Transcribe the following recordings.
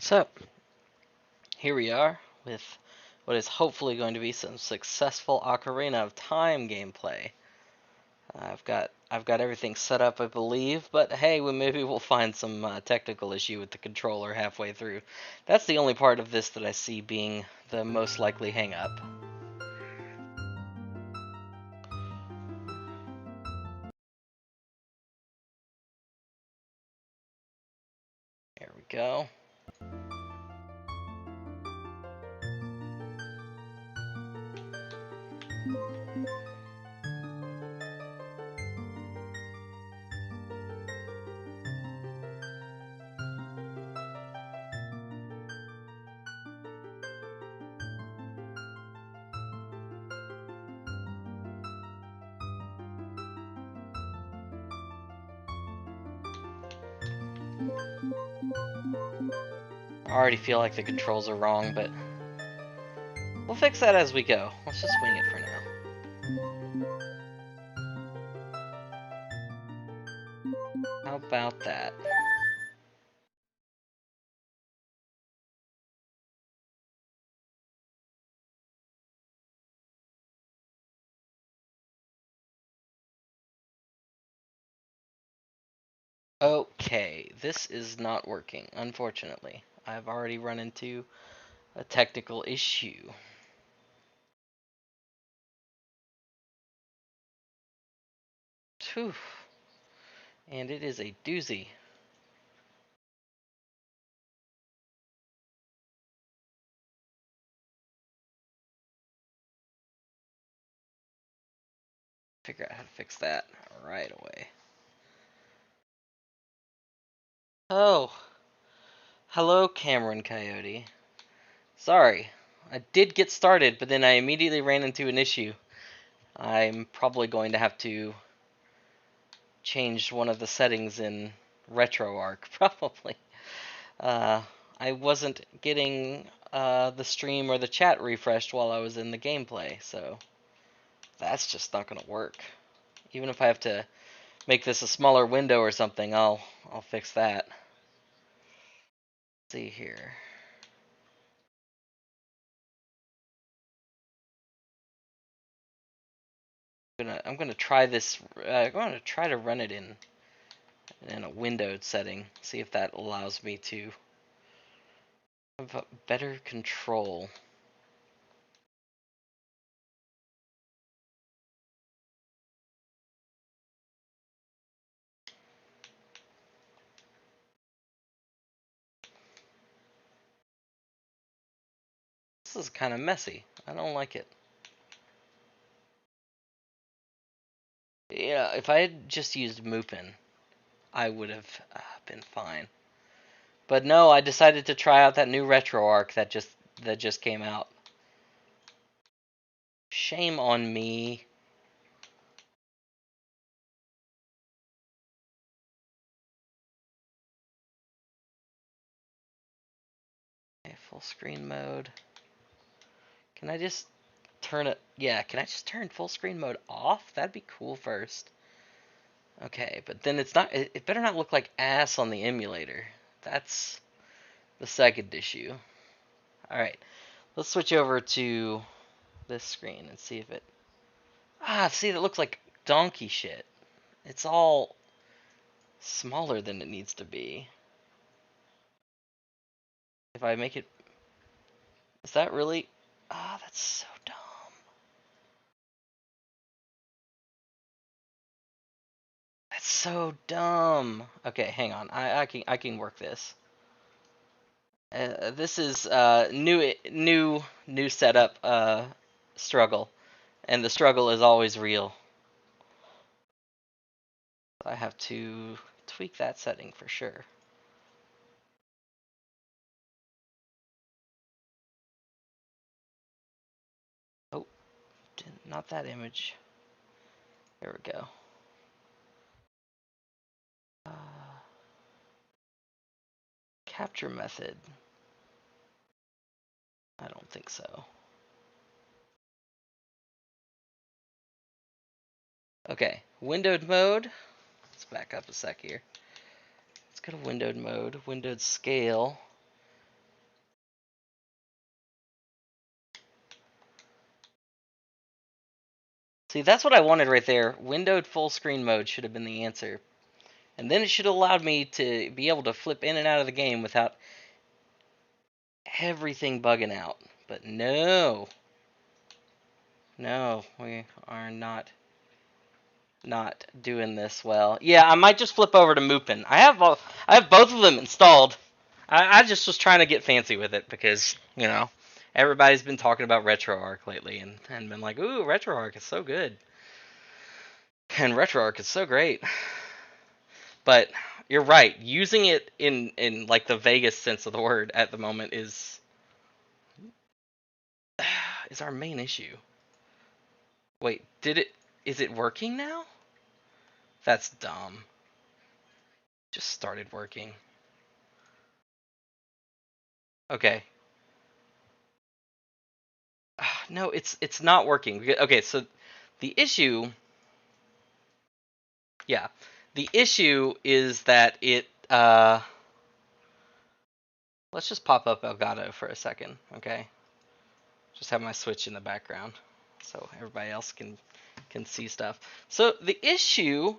So, here we are with what is hopefully going to be some successful Ocarina of Time gameplay. I've got everything set up, I believe, but hey, maybe we'll find some technical issue with the controller halfway through. That's the only part of this that I see being the most likely hang-up. There we go. I already feel like the controls are wrong, but we'll fix that as we go. Let's just wing it for now. How about that? Okay, this is not working, unfortunately. I've already run into a technical issue. Phew. And it is a doozy. Figure out how to fix that right away. Oh, hello, Cameron Coyote. Sorry, I did get started, but then I immediately ran into an issue. I'm probably going to have to change one of the settings in RetroArch, probably. Uh, I wasn't getting the stream or the chat refreshed while I was in the gameplay, so that's just not going to work. Even if I have to make this a smaller window or something, I'll fix that. Let's see here. I'm gonna try this. I'm gonna try to run it in a windowed setting. See if that allows me to have better control. This is kind of messy. I don't like it. Yeah, if I had just used Mupin, I would have been fine. But no, I decided to try out that new RetroArch that just came out. Shame on me. Okay, full screen mode. Can I just turn it? Yeah, can I just turn full screen mode off? That'd be cool first. Okay, but then it's not. It better not look like ass on the emulator. That's the second issue. All right, let's switch over to this screen and see if it. See, it looks like donkey shit. It's all smaller than it needs to be. If I make it, is that really? That's so dumb. That's so dumb. Okay, hang on. I can work this. This is new setup struggle, and the struggle is always real. I have to tweak that setting for sure. Oh, not that image. There we go. Uh, Capture method. I don't think so. Okay, windowed mode. Let's back up a sec here. Let's go to windowed mode, windowed scale. See, that's what I wanted right there. Windowed full screen mode should have been the answer. And then it should have allowed me to be able to flip in and out of the game without everything bugging out. But no. No, we are not doing this well. Yeah, I might just flip over to Mupen. I have both of them installed. I just was trying to get fancy with it because, everybody's been talking about RetroArch lately and been like, ooh, RetroArch is so good. And RetroArch is so great. But you're right. Using it in like the vaguest sense of the word at the moment is our main issue. Wait, is it working now? That's dumb. Just started working. Okay. No, it's not working. Okay, so the issue, yeah, the issue is that let's just pop up Elgato for a second, okay? Just have my Switch in the background so everybody else can see stuff. So the issue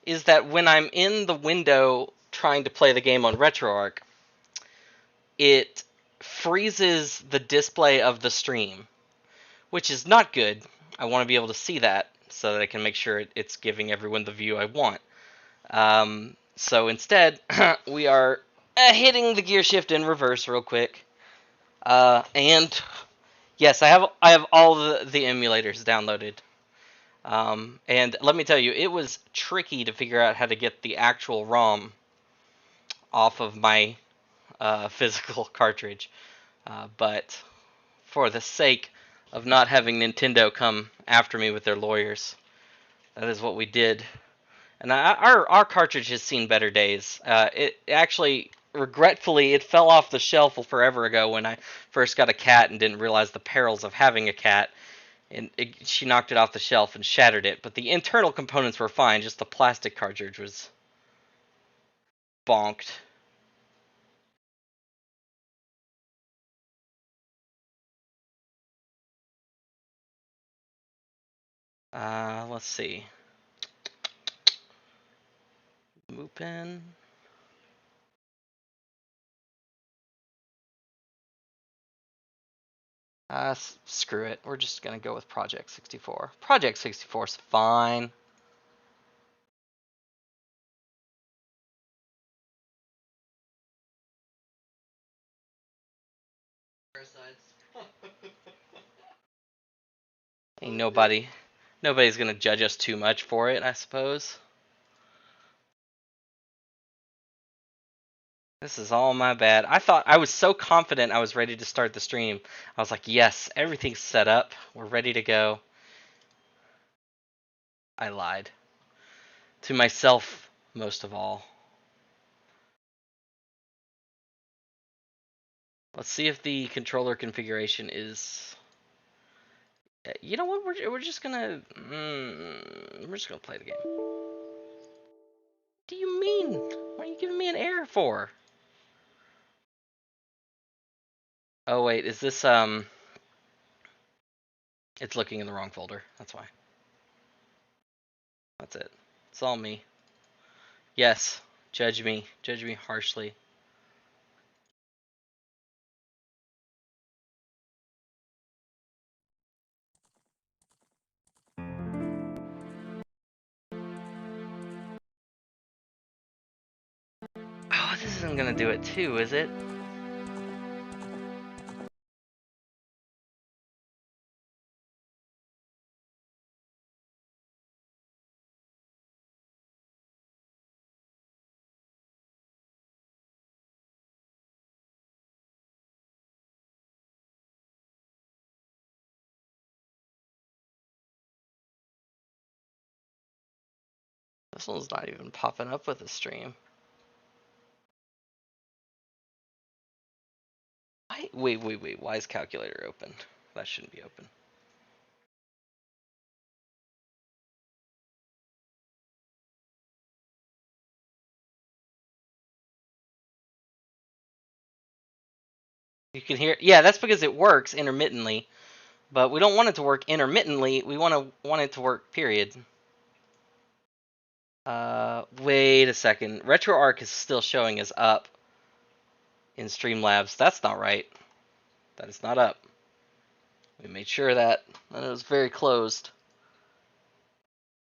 is that when I'm in the window trying to play the game on RetroArch, it freezes the display of the stream, which is not good. I want to be able to see that so that I can make sure it's giving everyone the view I want. So instead, we are hitting the gear shift in reverse real quick. And yes, I have all the emulators downloaded. And let me tell you, it was tricky to figure out how to get the actual ROM off of my physical cartridge. But for the sake of not having Nintendo come after me with their lawyers, that is what we did. And our cartridge has seen better days. It actually, regretfully, it fell off the shelf forever ago when I first got a cat and didn't realize the perils of having a cat. And she knocked it off the shelf and shattered it. But the internal components were fine. Just the plastic cartridge was bonked. Let's see. Mupen. Screw it. We're just gonna go with Project 64. Project 64 is fine. Ain't nobody's gonna judge us too much for it, I suppose. This is all my bad. I was so confident I was ready to start the stream. I was like, yes, everything's set up. We're ready to go. I lied. To myself, most of all. Let's see if the controller configuration is... You know what? We're just gonna... we're just gonna play the game. What do you mean? What are you giving me an error for? Oh, wait. Is this... It's looking in the wrong folder. That's why. That's it. It's all me. Yes. Judge me. Judge me harshly. Oh, this isn't gonna do it too, is it? This one's not even popping up with the stream. Wait. Why is calculator open? That shouldn't be open. You can hear... Yeah, that's because it works intermittently. But we don't want it to work intermittently. We want it to work, period. Wait a second. RetroArch is still showing as up in Streamlabs. That's not right. That is not up. We made sure that it was very closed.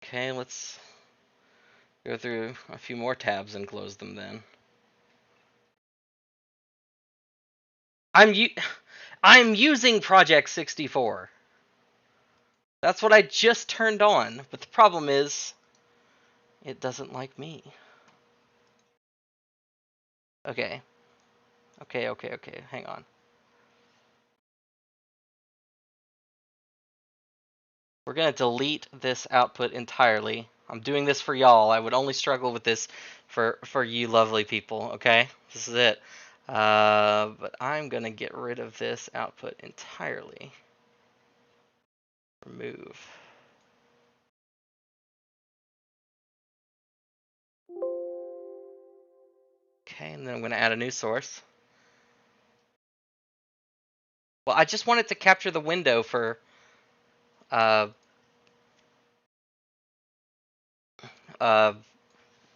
Okay, let's go through a few more tabs and close them then. I'm using Project 64. That's what I just turned on. But the problem is, it doesn't like me. Okay. Okay. Hang on. We're going to delete this output entirely. I'm doing this for y'all. I would only struggle with this for you lovely people, okay? This is it. But I'm going to get rid of this output entirely. Remove. Okay, and then I'm going to add a new source. Well, I just wanted to capture the window for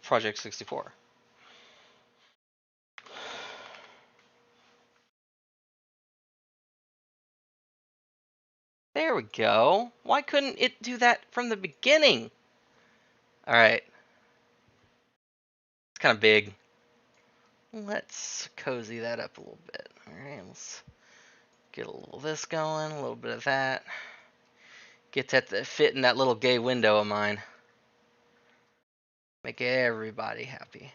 Project 64. There we go. Why couldn't it do that from the beginning? Alright. It's kind of big. Let's cozy that up a little bit. Alright, let's get a little of this going, a little bit of that. Get that to fit in that little gay window of mine. Make everybody happy.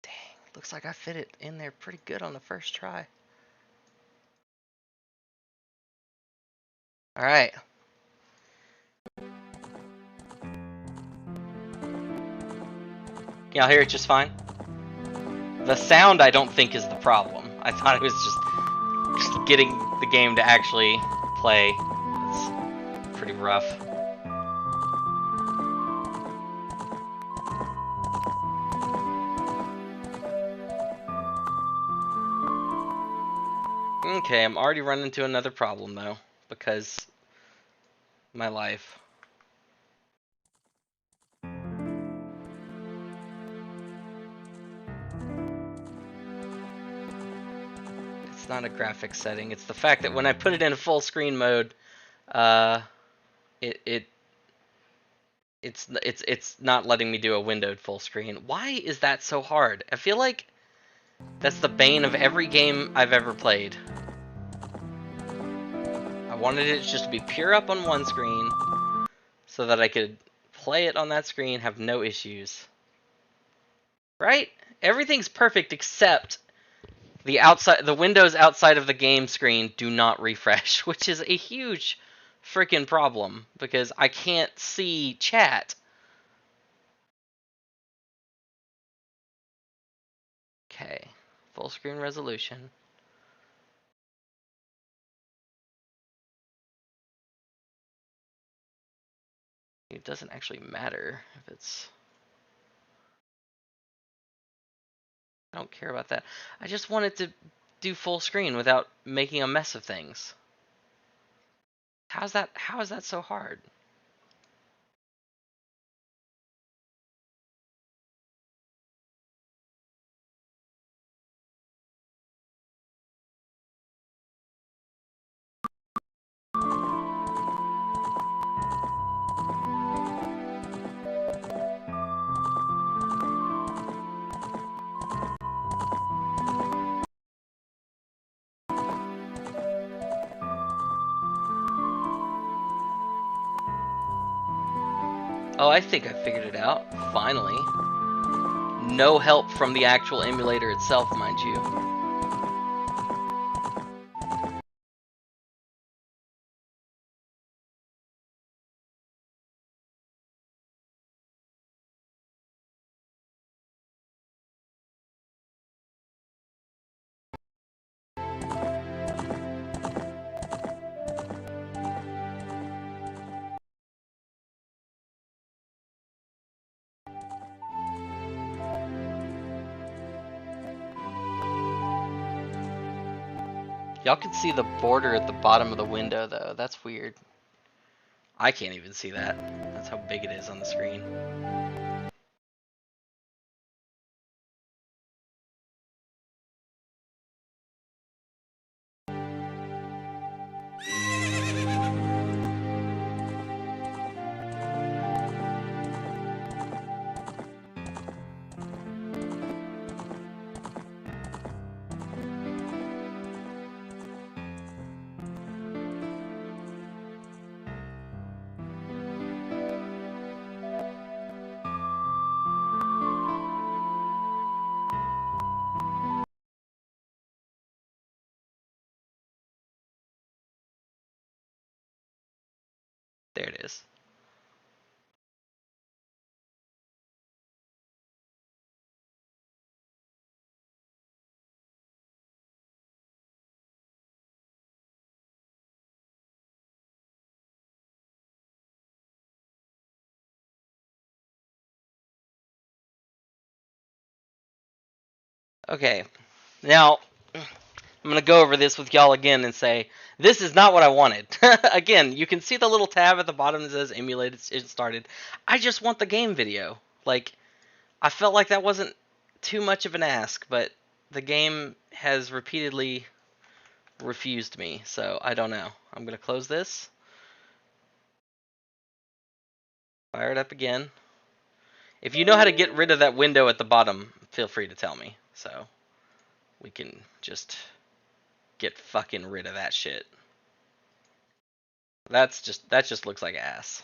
Dang, looks like I fit it in there pretty good on the first try. Alright. Can y'all hear it just fine? The sound I don't think is the problem. I thought it was just getting the game to actually play. It's pretty rough. Okay, I'm already running into another problem though, because my life. It's not a graphics setting. It's the fact that when I put it in full screen mode, it's not letting me do a windowed full screen. Why is that so hard? I feel like that's the bane of every game I've ever played. I wanted it just to be pure up on one screen so that I could play it on that screen, have no issues. Right? Everything's perfect except the windows outside of the game screen do not refresh, which is a huge freaking problem because I can't see chat. Okay, full screen resolution. It doesn't actually matter if it's... I don't care about that. I just wanted to do full screen without making a mess of things. How is that so hard? Oh, I think I figured it out. Finally. No help from the actual emulator itself, mind you. Y'all can see the border at the bottom of the window, though. That's weird. I can't even see that. That's how big it is on the screen. There it is. Okay, now I'm gonna go over this with y'all again and say this is not what I wanted. Again, you can see the little tab at the bottom that says emulated it started. I just want the game video. Like, I felt like that wasn't too much of an ask, but the game has repeatedly refused me, so I don't know. I'm gonna close this, fire it up again. If you know how to get rid of that window at the bottom, feel free to tell me, so we can just get fucking rid of that shit. That just looks like ass.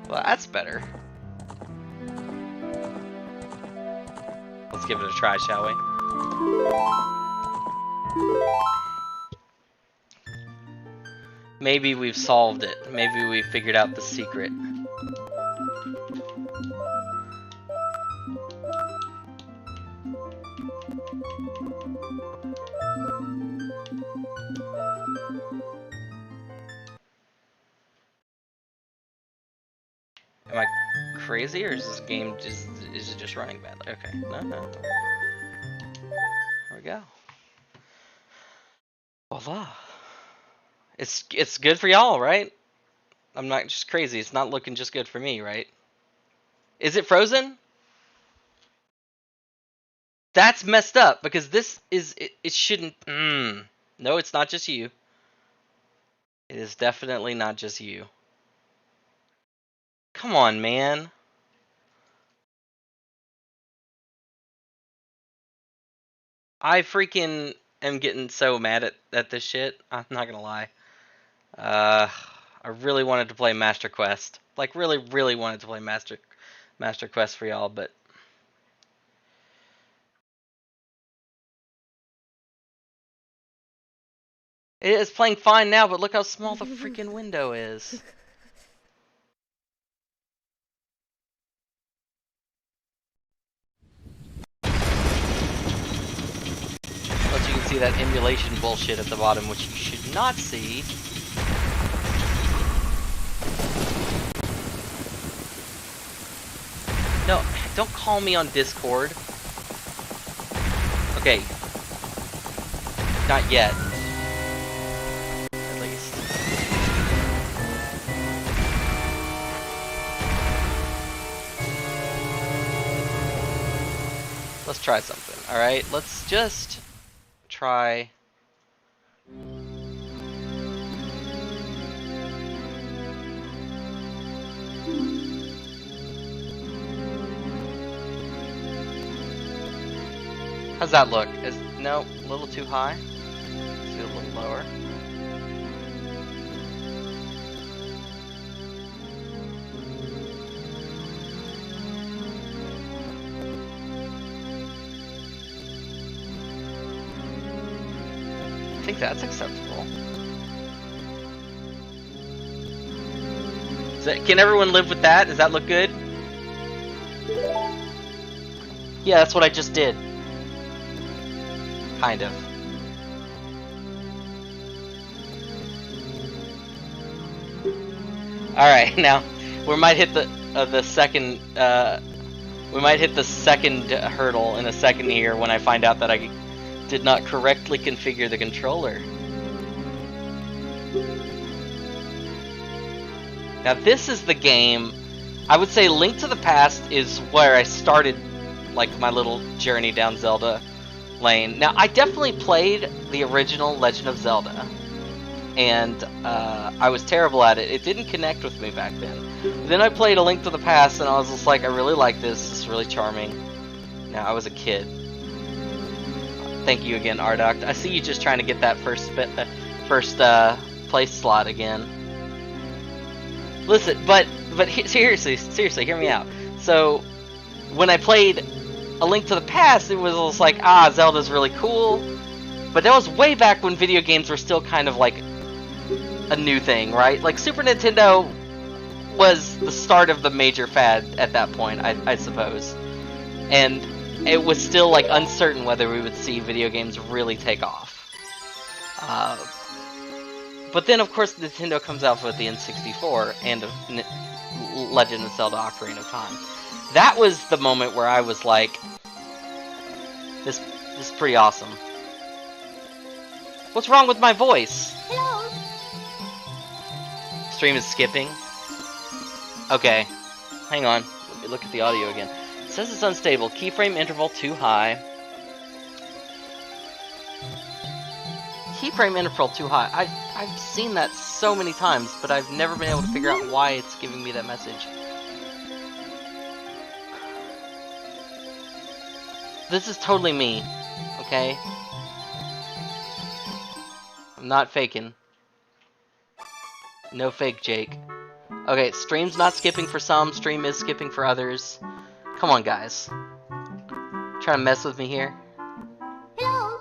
Well, that's better. Let's give it a try, shall we? Maybe we've solved it. Maybe we figured out the secret. Am I crazy, or is this game is it just running badly? Okay, no. There we go. Voila. It's good for y'all, right? I'm not just crazy. It's not looking just good for me, right? Is it frozen? That's messed up because this is it shouldn't. No, it's not just you. It is definitely not just you. Come on, man. I freaking am getting so mad at this shit. I'm not gonna lie. I really wanted to play Master Quest. Like, really wanted to play Master Quest for y'all, but it is playing fine now, but look how small the freaking window is. But you can see that emulation bullshit at the bottom, which you should not see. No, don't call me on Discord. Okay. Not yet. At least. Let's try something, alright? Let's just try... How's that look? No, a little too high. Let's do a little lower. I think that's acceptable. Can everyone live with that? Does that look good? Yeah, that's what I just did. Kind of. All right, now we might hit the second. We might hit the second hurdle in a second here when I find out that I did not correctly configure the controller. Now this is the game. I would say Link to the Past is where I started, like, my little journey down Zelda lane. Now I definitely played the original Legend of Zelda, and I was terrible at it. It didn't connect with me back then. Then I played A Link to the Past, and I was just like, I really like this. It's really charming. Now I was a kid. Thank you again, Ardoc. I see you just trying to get that first place slot again. Listen, but seriously, hear me out. So when I played A Link to the Past, it was just like, Zelda's really cool. But that was way back when video games were still kind of like a new thing, right? Like Super Nintendo was the start of the major fad at that point, I suppose. And it was still like uncertain whether we would see video games really take off. But then of course Nintendo comes out with the N64 and Legend of Zelda Ocarina of Time. That was the moment where I was like, this is pretty awesome. What's wrong with my voice? Hello. Stream is skipping. Okay, hang on. Let me look at the audio again. It says it's unstable. Keyframe interval too high. Keyframe interval too high. I've seen that so many times, but I've never been able to figure out why it's giving me that message. This is totally me, okay? I'm not faking. No fake, Jake. Okay, stream's not skipping for some, stream is skipping for others. Come on, guys. Trying to mess with me here? Hello.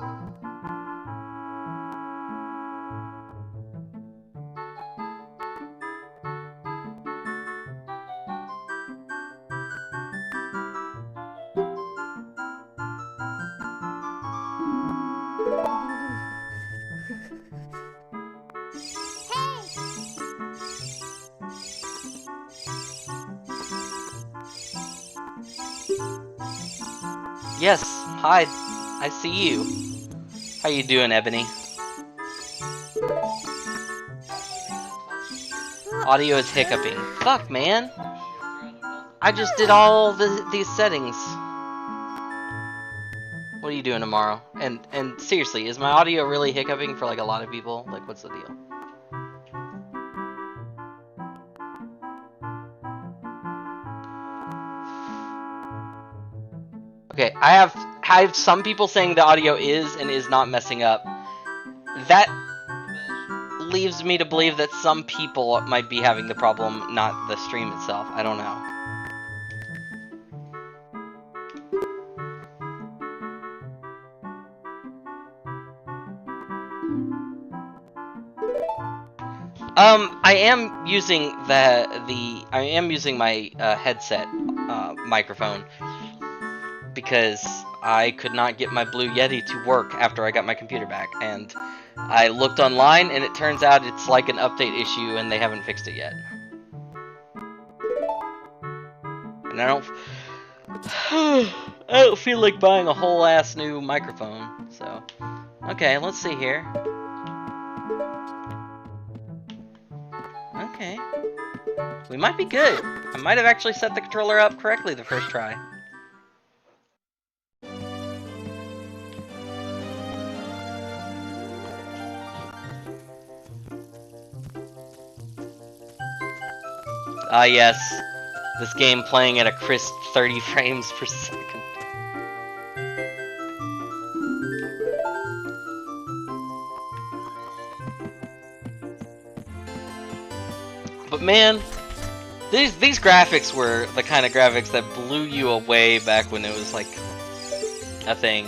Yes, hi. I see you. How you doing, Ebony? Audio is hiccuping. Fuck, man. I just did all these settings. What are you doing tomorrow? And seriously, is my audio really hiccuping for like a lot of people? Like, what's the deal? Okay, I have some people saying the audio is and is not messing up. That leaves me to believe that some people might be having the problem, not the stream itself. I don't know. I am using my headset microphone because I could not get my Blue Yeti to work after I got my computer back, and I looked online and it turns out it's like an update issue and they haven't fixed it yet. And I don't feel like buying a whole ass new microphone. So, okay, let's see here. Okay. We might be good. I might have actually set the controller up correctly the first try. Ah, yes. This game playing at a crisp 30 frames per second. But man, these graphics were the kind of graphics that blew you away back when it was like a thing.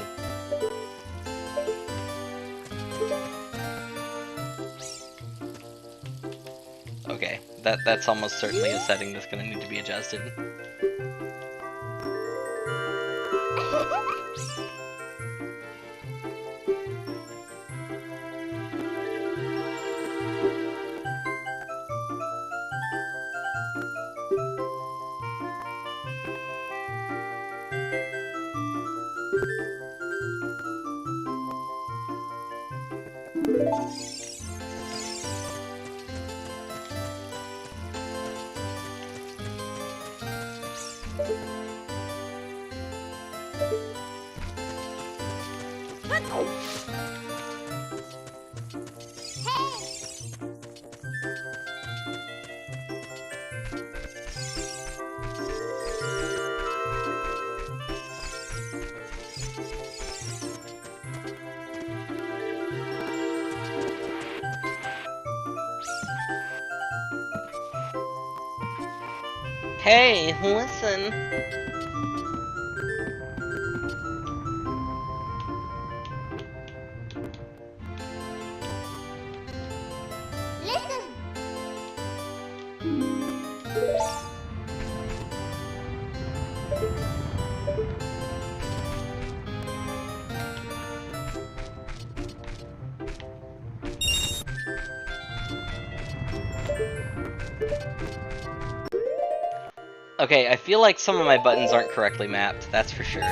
Okay, that's almost certainly a setting that's gonna need to be adjusted. Hey, listen. Okay, I feel like some of my buttons aren't correctly mapped, that's for sure.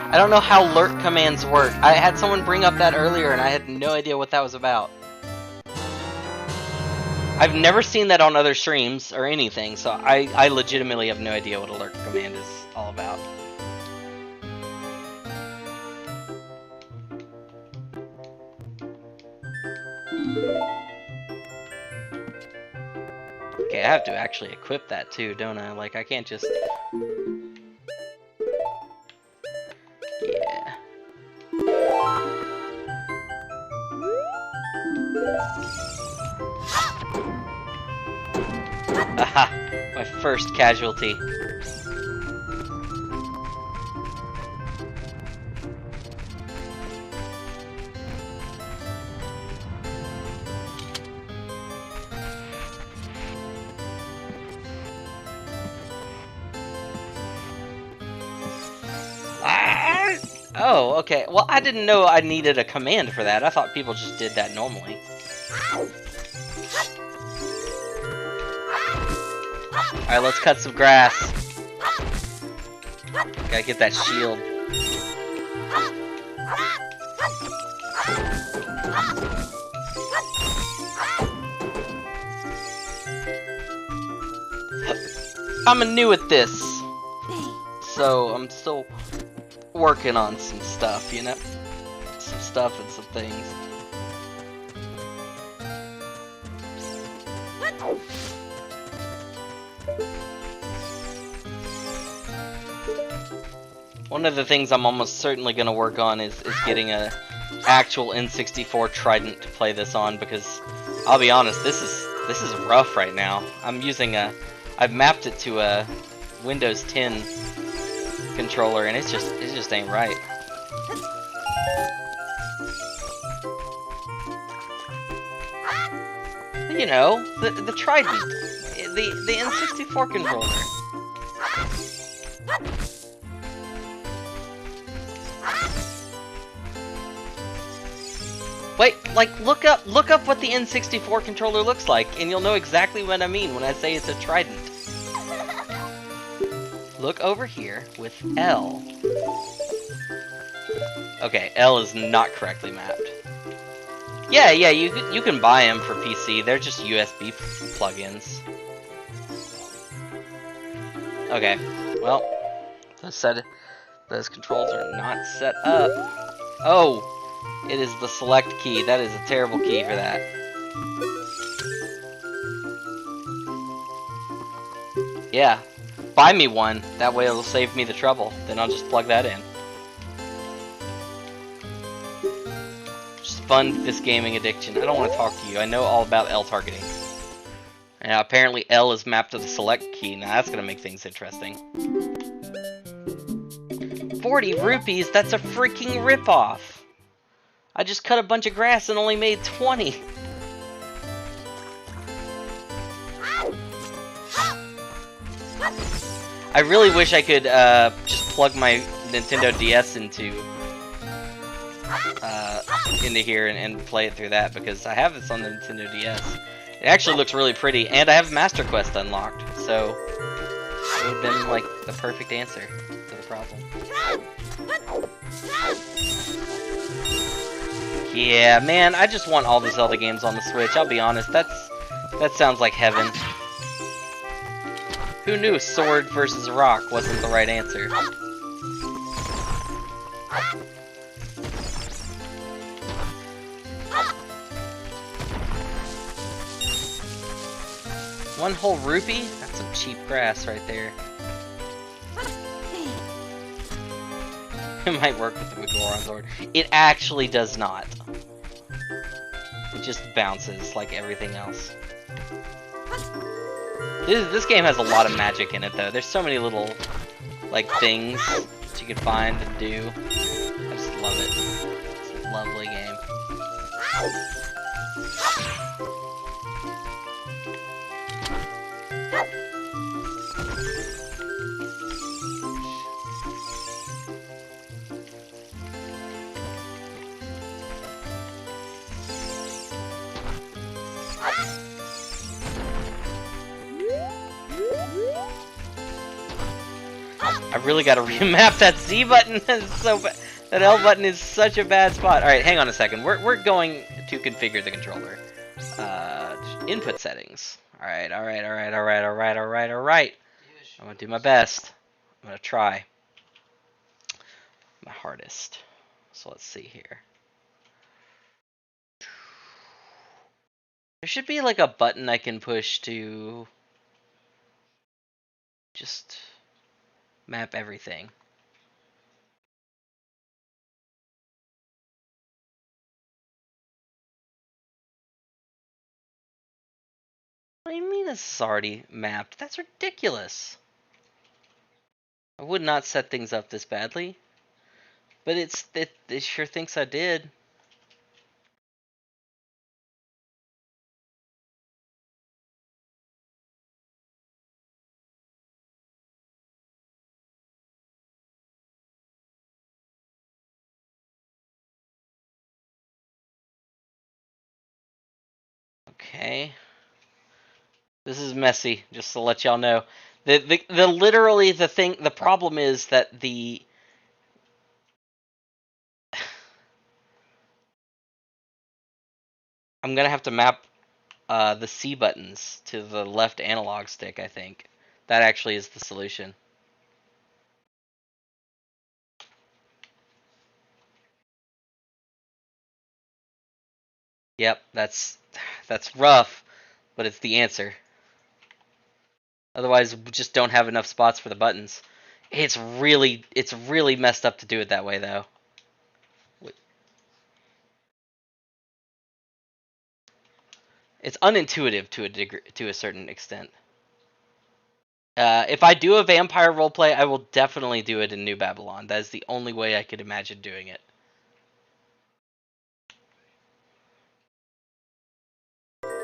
I don't know how lurk commands work. I had someone bring up that earlier and I had no idea what that was about. I've never seen that on other streams or anything, so I legitimately have no idea what a lurk command is all about. Okay, I have to actually equip that too, don't I? Like, I can't just... Yeah. Aha! My first casualty. Oh, okay. Well, I didn't know I needed a command for that. I thought people just did that normally. Alright, let's cut some grass. Gotta get that shield. I'm new at this, so I'm still working on some stuff, you know? Some stuff and some things. One of the things I'm almost certainly going to work on is getting a actual N64 Trident to play this on, because I'll be honest, this is rough right now. I'm using I've mapped it to a Windows 10 controller, and it just ain't right. You know, the Trident, the N64 controller. Wait, like look up what the N64 controller looks like, and you'll know exactly what I mean when I say it's a Trident. Look over here with L. Okay, L is not correctly mapped. Yeah, you can buy them for PC. They're just USB plugins. Okay, well, those controls are not set up. Oh, it is the select key. That is a terrible key for that. Yeah, buy me one. That way it'll save me the trouble. Then I'll just plug that in. Just fund this gaming addiction. I don't want to talk to you. I know all about L targeting. And apparently L is mapped to the select key. Now that's gonna make things interesting. 40 rupees? That's a freaking ripoff! I just cut a bunch of grass and only made 20. I really wish I could just plug my Nintendo DS into here and play it through that, because I have this on the Nintendo DS. It actually looks really pretty, and I have Master Quest unlocked, so it would have been like the perfect answer to the problem. Yeah, man, I just want all the Zelda games on the Switch. I'll be honest, that sounds like heaven. Who knew sword versus rock wasn't the right answer? One whole rupee? That's some cheap grass right there. It might work with the Goron sword. It actually does not. It just bounces like everything else. This game has a lot of magic in it, though. There's so many little, like, things that you can find and do. I just love it. It's a lovely game. I really gotta remap that Z button. So bad. That L button is such a bad spot. Alright, hang on a second. We're going to configure the controller. Input settings. Alright. I'm gonna do my best. I'm gonna try my hardest. So let's see here. There should be like a button I can push to just map everything. What do you mean it's already mapped? That's ridiculous. I would not set things up this badly. But it sure thinks I did. Okay. This is messy, just to let y'all know. The problem is that I'm gonna have to map the C buttons to the left analog stick, I think. That actually is the solution. Yep, that's rough, but it's the answer. Otherwise, we just don't have enough spots for the buttons. It's really messed up to do it that way, though. It's unintuitive to a certain extent. If I do a vampire roleplay, I will definitely do it in New Babylon. That is the only way I could imagine doing it.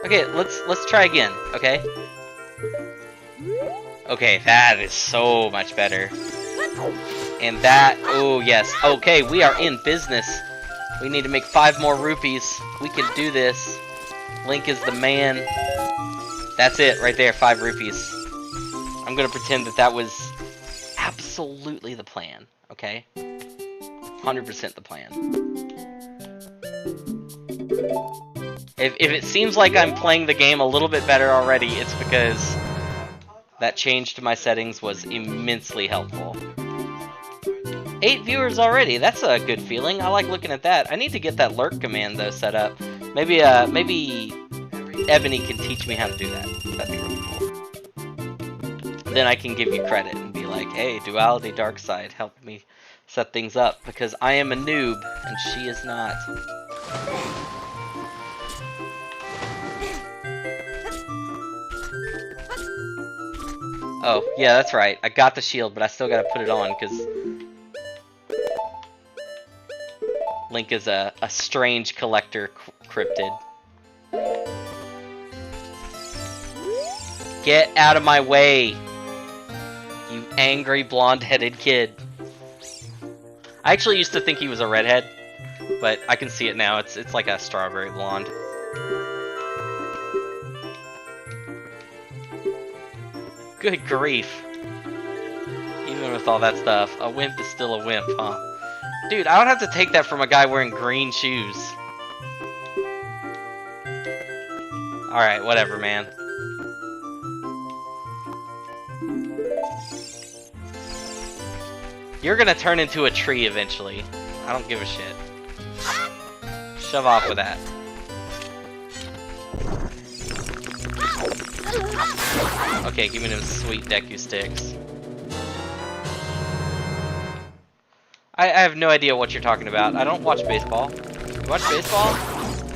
Okay, let's try again. Okay. Okay, that is so much better. And that, oh yes. Okay, we are in business. We need to make 5 more rupees. We can do this. Link is the man. That's it, right there, 5 rupees. I'm gonna pretend that was absolutely the plan, okay? 100% the plan. If it seems like I'm playing the game a little bit better already, it's because that change to my settings was immensely helpful. 8 viewers already, that's a good feeling. I like looking at that. I need to get that lurk command though set up. Maybe Ebony can teach me how to do that. That'd be really cool. Then I can give you credit and be like, hey, Duality Darkside helped me set things up, because I am a noob and she is not. Oh, yeah, that's right. I got the shield, but I still gotta put it on, because Link is a strange collector cryptid. Get out of my way, you angry blonde-headed kid. I actually used to think he was a redhead, but I can see it now. It's like a strawberry blonde. Good grief. Even with all that stuff, a wimp is still a wimp, huh? Dude, I don't have to take that from a guy wearing green shoes. Alright, whatever, man. You're gonna turn into a tree eventually. I don't give a shit. Shove off with that. Okay, give me them sweet Deku sticks. I have no idea what you're talking about. I don't watch baseball. You watch baseball?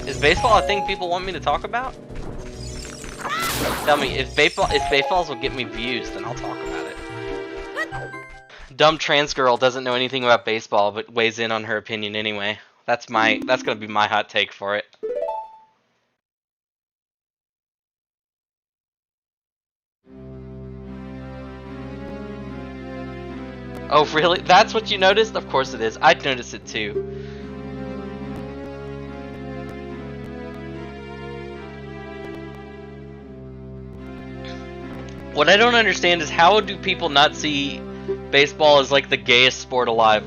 Is baseball a thing people want me to talk about? Tell me, if baseballs will get me views, then I'll talk about it. Dumb trans girl doesn't know anything about baseball, but weighs in on her opinion anyway. That's gonna be my hot take for it. Oh, really? That's what you noticed? Of course it is. I'd notice it too. What I don't understand is how do people not see baseball as like the gayest sport alive?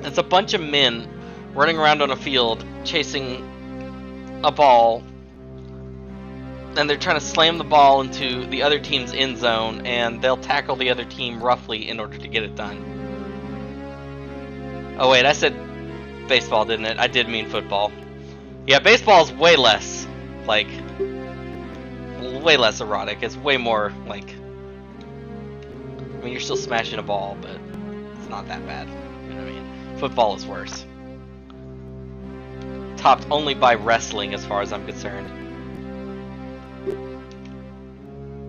It's a bunch of men running around on a field chasing a ball, and they're trying to slam the ball into the other team's end zone, and they'll tackle the other team roughly in order to get it done. Oh wait, I said baseball, didn't it? I did mean football. Yeah, baseball's way less, like, way less erotic. It's way more, like, I mean, you're still smashing a ball, but it's not that bad. You know what I mean? Football is worse. Topped only by wrestling, as far as I'm concerned.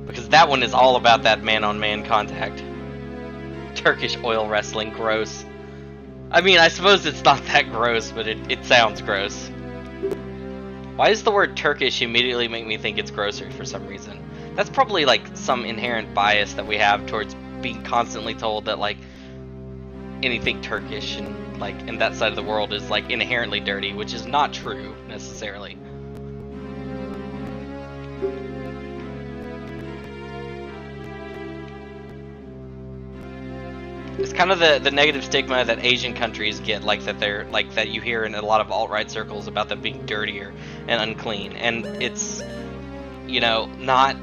Because that one is all about that man-on-man contact. Turkish oil wrestling, gross. I mean, I suppose it's not that gross, but it sounds gross. Why does the word Turkish immediately make me think it's grosser for some reason? That's probably like some inherent bias that we have towards being constantly told that like anything Turkish and like in that side of the world is like inherently dirty, which is not true necessarily. It's kind of the negative stigma that Asian countries get, like that they're like that you hear in a lot of alt-right circles about them being dirtier and unclean, and it's, you know, not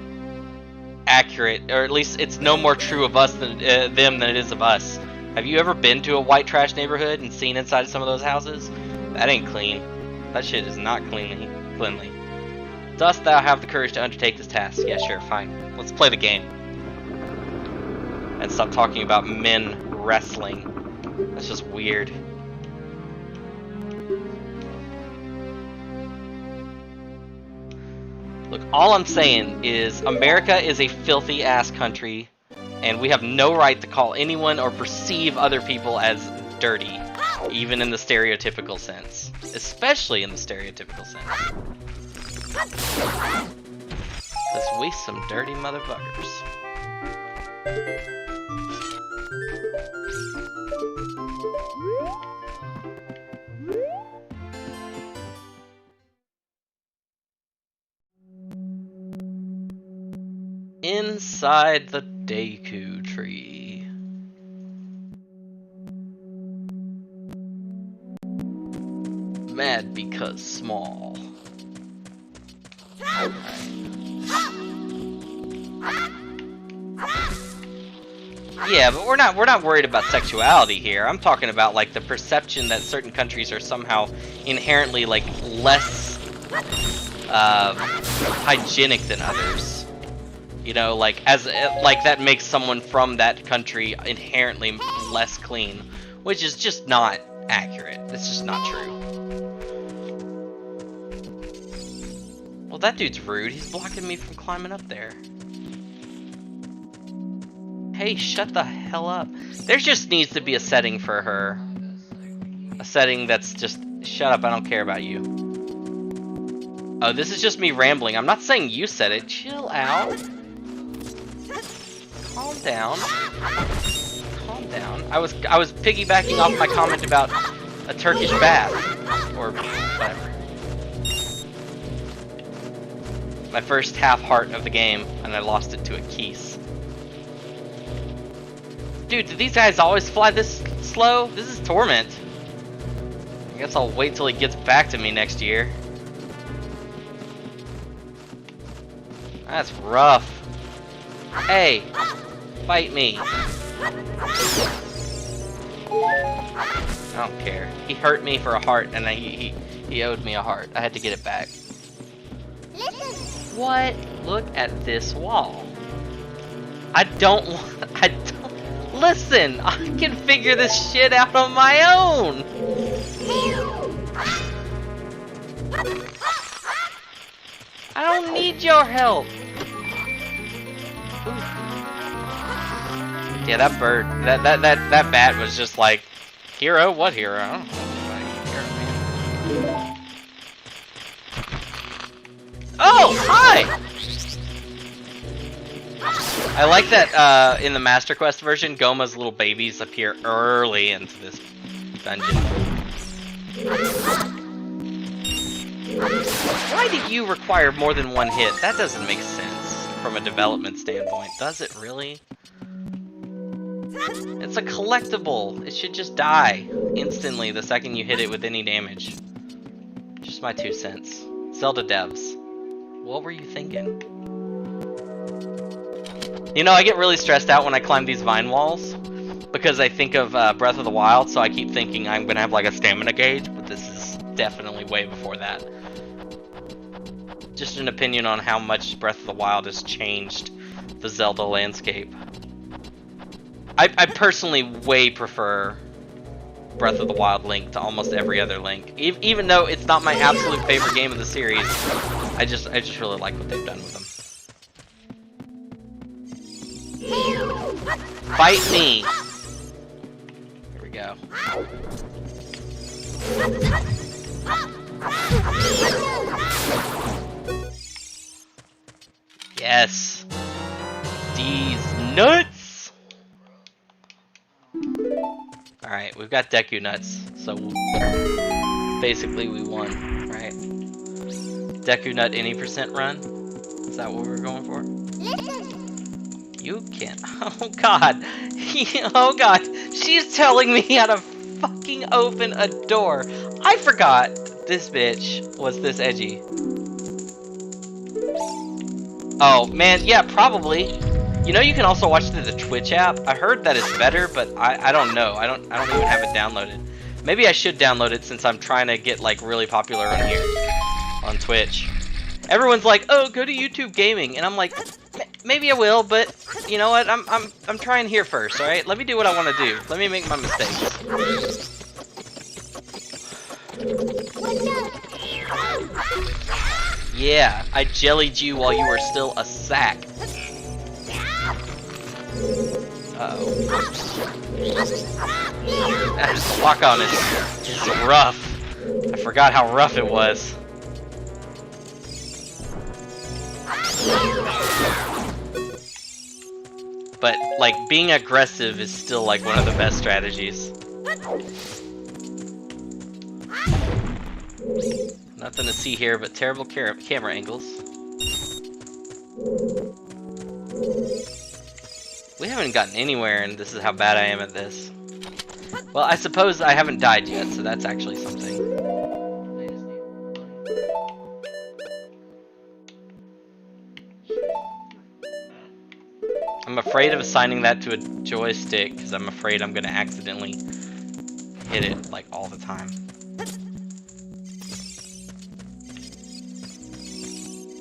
accurate, or at least it's no more true of us than them than it is of us. Have you ever been to a white trash neighborhood and seen inside some of those houses? That ain't clean. That shit is not cleanly. Dost thou have the courage to undertake this task? Yeah, sure, fine. Let's play the game. And stop talking about men wrestling. That's just weird. Look, all I'm saying is America is a filthy ass country, and we have no right to call anyone or perceive other people as dirty, even in the stereotypical sense. Especially in the stereotypical sense. Because we some dirty motherfuckers. Inside the Deku tree. Mad because small. Yeah, but we're not worried about sexuality here. I'm talking about like the perception that certain countries are somehow inherently like less hygienic than others. You know, like like that makes someone from that country inherently less clean, which is just not accurate. It's just not true. Well, that dude's rude. He's blocking me from climbing up there. Hey, shut the hell up. There just needs to be a setting for her. A setting that's just, shut up, I don't care about you. Oh, this is just me rambling. I'm not saying you said it. Chill out. Calm down. Calm down. I was piggybacking off my comment about a Turkish bath. Or whatever. My first half heart of the game, and I lost it to a Keese. Dude, do these guys always fly this slow? This is torment. I guess I'll wait till he gets back to me next year. That's rough. Hey, fight me. I don't care. He hurt me for a heart, and he owed me a heart. I had to get it back. What? Look at this wall. I don't listen. I can figure this shit out on my own. I don't need your help. Ooh. Yeah, that bird, that bat was just like, hero? What hero? I don't know. Oh, hi! I like that in the Master Quest version, Goma's little babies appear early into this dungeon. Why do you require more than one hit? That doesn't make sense from a development standpoint. Does it really? It's a collectible. It should just die instantly the second you hit it with any damage. Just my 2 cents. Zelda devs. What were you thinking? You know, I get really stressed out when I climb these vine walls because I think of Breath of the Wild, so I keep thinking I'm gonna have like a stamina gauge, but this is definitely way before that. Just an opinion on how much Breath of the Wild has changed the Zelda landscape. I personally way prefer Breath of the Wild Link to almost every other Link. Even though it's not my absolute favorite game of the series, I just really like what they've done with them. Fight me! Here we go. Yes! These nuts! Alright, we've got Deku nuts, so basically we won, right? Deku nut any % run? Is that what we're going for? You can't. Oh god. Oh god. She's telling me how to fucking open a door. I forgot this bitch was this edgy. Oh man, yeah, probably. You know, you can also watch through the Twitch app. I heard that it's better, but I don't know. I don't even have it downloaded. Maybe I should download it since I'm trying to get like really popular on here on Twitch. Everyone's like, "Oh, go to YouTube Gaming," and I'm like, maybe I will, but you know what? I'm trying here first. All right, let me do what I want to do. Let me make my mistakes. Yeah, I jellied you while you were still a sack. Uh-oh. Walk on it. It's rough. I forgot how rough it was. But, like, being aggressive is still, like, one of the best strategies. Nothing to see here but terrible camera angles. We haven't gotten anywhere, and this is how bad I am at this. Well, I suppose I haven't died yet, so that's actually something. I'm afraid of assigning that to a joystick, because I'm afraid I'm going to accidentally hit it, like, all the time.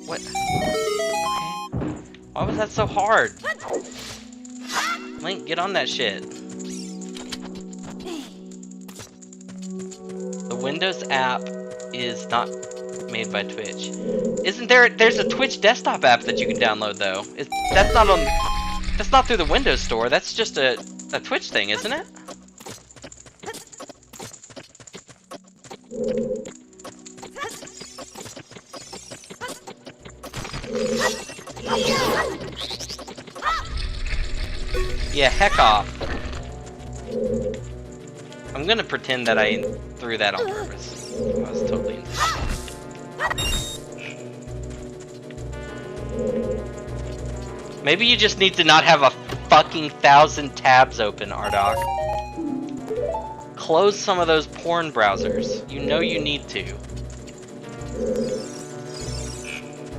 What? Okay. Why was that so hard? Link, get on that shit. The Windows app is not made by Twitch. Isn't there? There's a Twitch desktop app that you can download though. That's That's not through the Windows Store. That's just a Twitch thing, isn't it? Yeah, heck off. I'm gonna pretend that I threw that on purpose. I was totally intentional. Maybe you just need to not have a fucking 1,000 tabs open, Ardok. Close some of those porn browsers. You know you need to.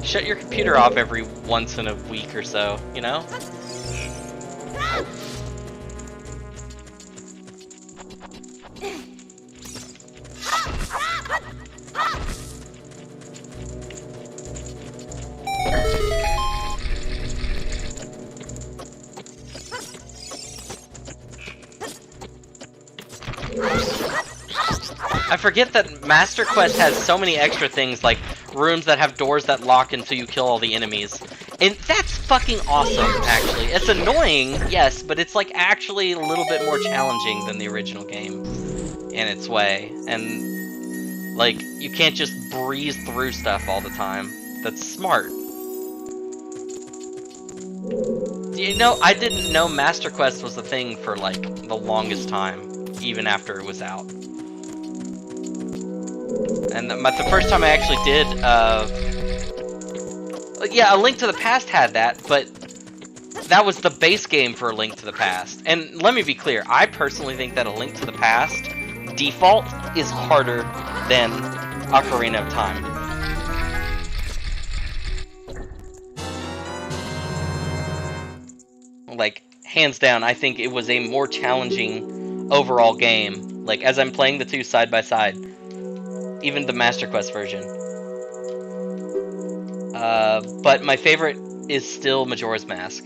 Shut your computer off every once in a week or so, you know? I forget that Master Quest has so many extra things, like rooms that have doors that lock until you kill all the enemies. And that's fucking awesome, actually. It's annoying, yes, but it's like actually a little bit more challenging than the original game in its way. And like, you can't just breeze through stuff all the time. That's smart. You know, I didn't know Master Quest was a thing for like the longest time, even after it was out. And the first time I actually did, yeah, A Link to the Past had that, but that was the base game for A Link to the Past. And let me be clear, I personally think that A Link to the Past default is harder than Ocarina of Time. Like, hands down, I think it was a more challenging overall game. Like, as I'm playing the two side by side. Even the Master Quest version. But my favorite is still Majora's Mask.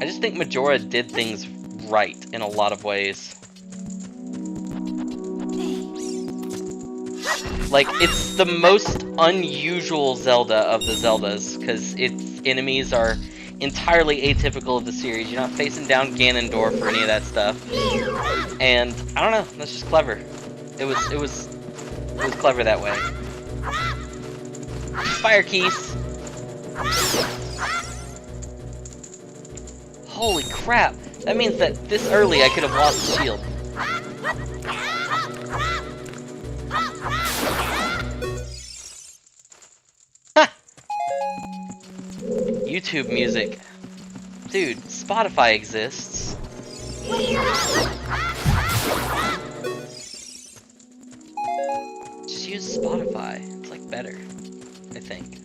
I just think Majora did things right in a lot of ways. Like, it's the most unusual Zelda of the Zeldas, because its enemies are entirely atypical of the series. You're not facing down Ganondorf or any of that stuff. And I don't know, that's just clever. It was clever that way. Fire keys. Holy crap! That means that this early I could have lost the shield. Ha! YouTube music. Dude, Spotify exists. Just use Spotify. It's like better, I think.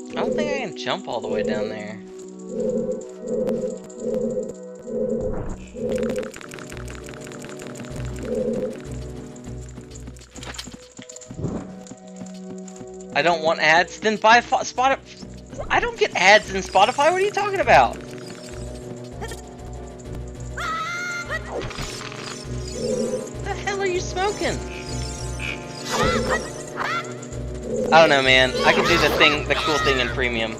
I don't think I can jump all the way down there. I don't want ads? Then buy Spotify. I don't get ads in Spotify. What are you talking about? What the hell are you smoking? I don't know, man. I can do the cool thing in premium.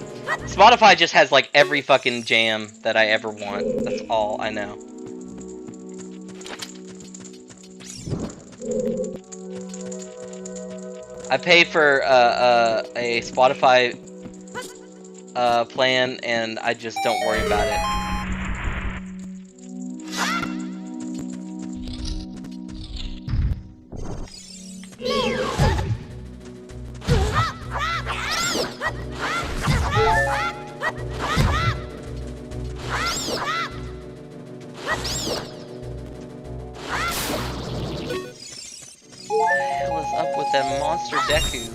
Spotify just has like every fucking jam that I ever want. That's all I know. I pay for a Spotify plan, and I just don't worry about it. What the hell is up with that monster Deku?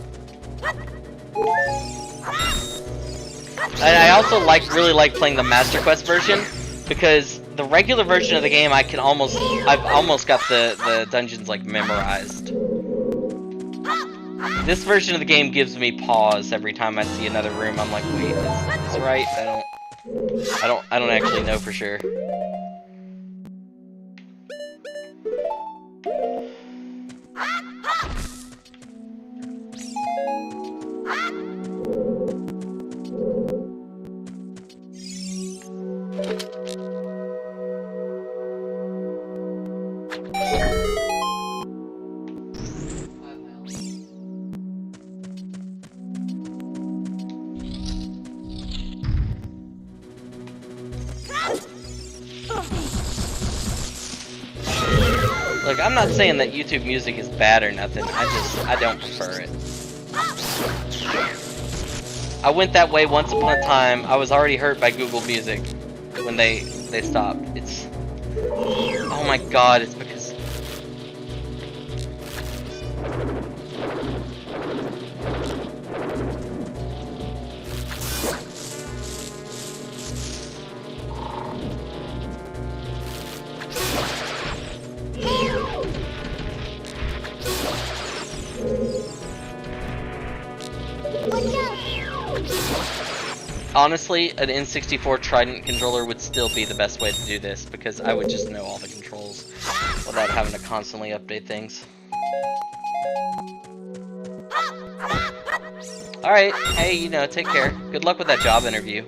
And I also really like playing the Master Quest version, because the regular version of the game I've almost got the dungeons like memorized. This version of the game gives me pause every time I see another room. I'm like, wait, is this right? I don't actually know for sure. Look, I'm not saying that YouTube music is bad or nothing. I don't prefer it. I went that way once upon a time. I was already hurt by Google Music when they stopped. It's, oh my god, it's because honestly, an N64 Trident controller would still be the best way to do this, because I would just know all the controls without having to constantly update things. Alright, hey, you know, take care. Good luck with that job interview.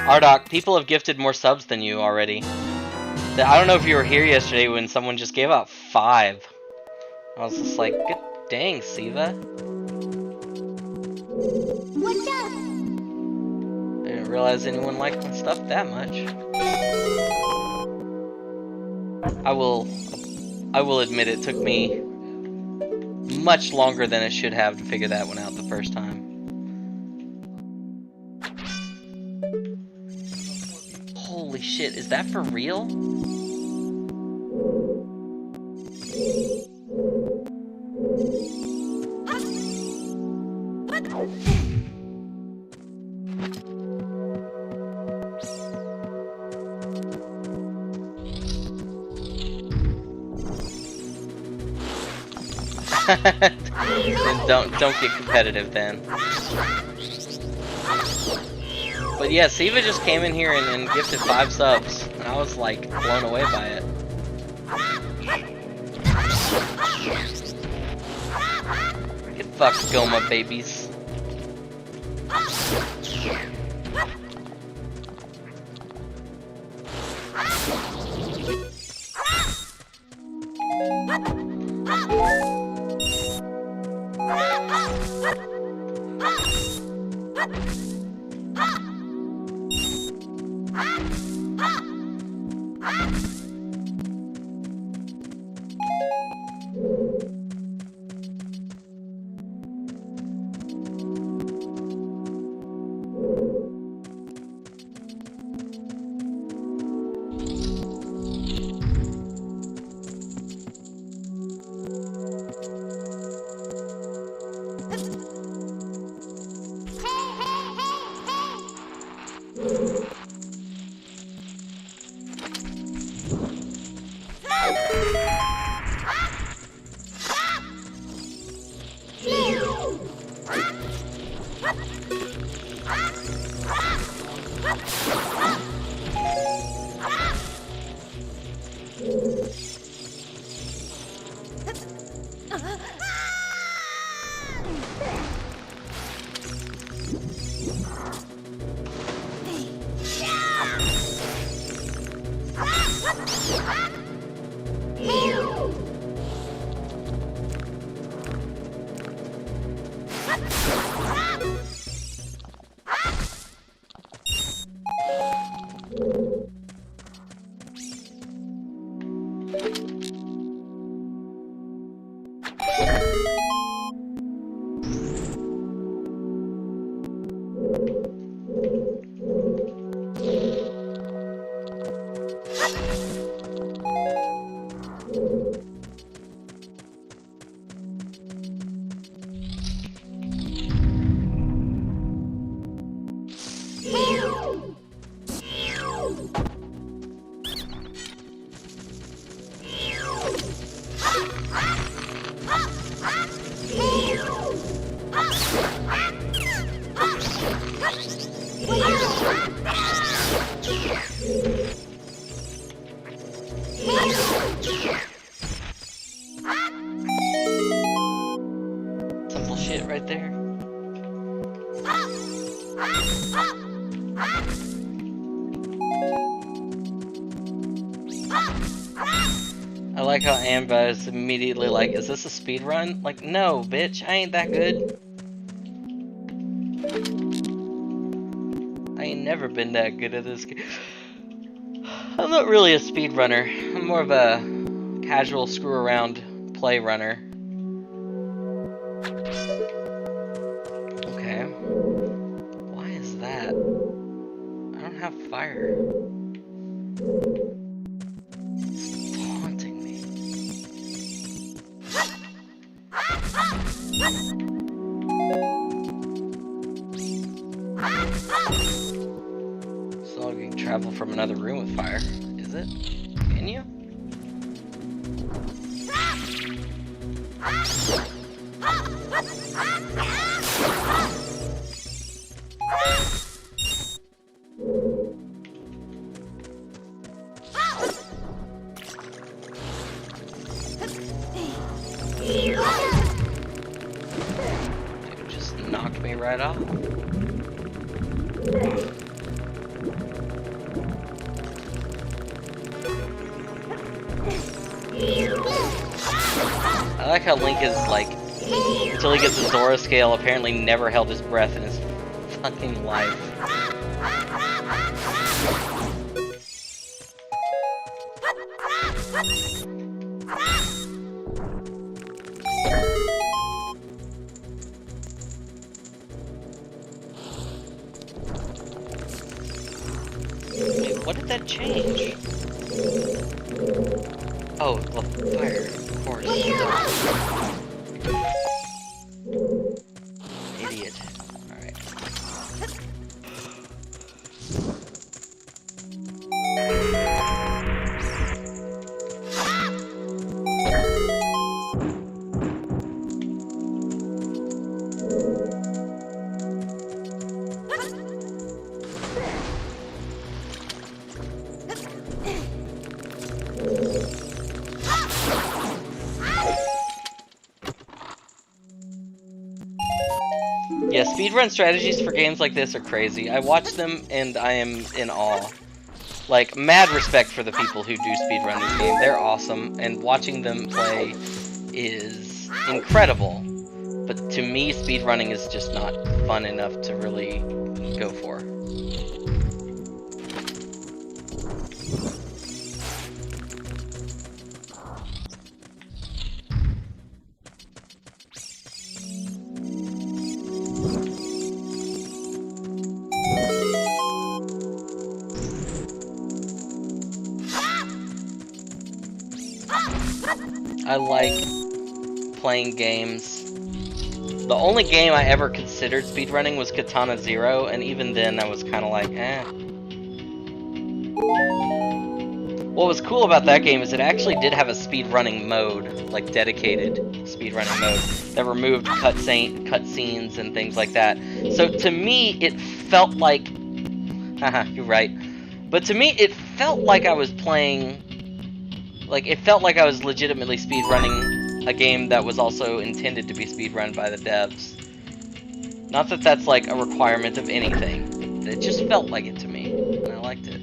Ardoc, people have gifted more subs than you already. I don't know if you were here yesterday when someone just gave out 5. I was just like, good dang, Siva. What's up? I didn't realize anyone liked my stuff that much. I will admit it took me much longer than it should have to figure that one out the first time. Holy shit, is that for real? don't get competitive then. But yeah, Siva just came in here and gifted 5 subs, and I was like blown away by it. Get fucked, Goma babies. Simple shit right there. I like how Amba is immediately like, is this a speed run? Like, no, bitch, I ain't that good. I ain't never been that good at this game. I'm not really a speed runner. I'm more of a casual screw around play runner. Okay. Why is that? I don't have fire. It's taunting me. So you can travel from another room with fire. Is it? Can you? Dude just knocked me right off. I like how Link is like, until he gets the Zora scale, apparently never held his breath in his fucking life. Wait, what did that change? Oh, well, fire, of course. Idiot. Alright. Yeah, speedrun strategies for games like this are crazy. I watch them and I am in awe. Like, mad respect for the people who do speedrun this game. They're awesome, and watching them play is incredible. But to me, speedrunning is just not fun enough to really go for. I like playing games. The only game I ever considered speedrunning was Katana Zero, and even then I was kind of like, eh. What was cool about that game is it actually did have a speedrunning mode, like dedicated speedrunning mode, that removed cutscenes and things like that. So to me, it felt like, haha, you're right. But to me, it felt like I was playing, like, it felt like I was legitimately speedrunning a game that was also intended to be speedrun by the devs. Not that that's like a requirement of anything. It just felt like it to me, and I liked it.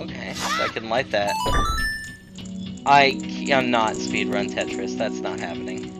Okay, so I can light that. I cannot speedrun Tetris, that's not happening.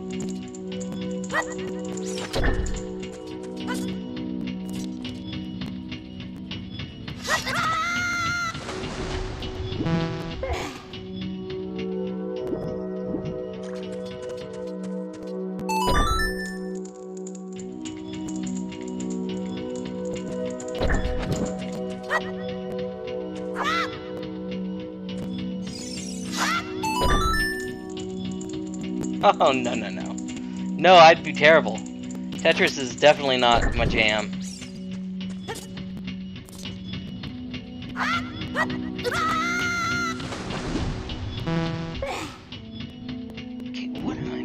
Oh, no, no, no. No, I'd be terrible. Tetris is definitely not my jam. Okay, what am I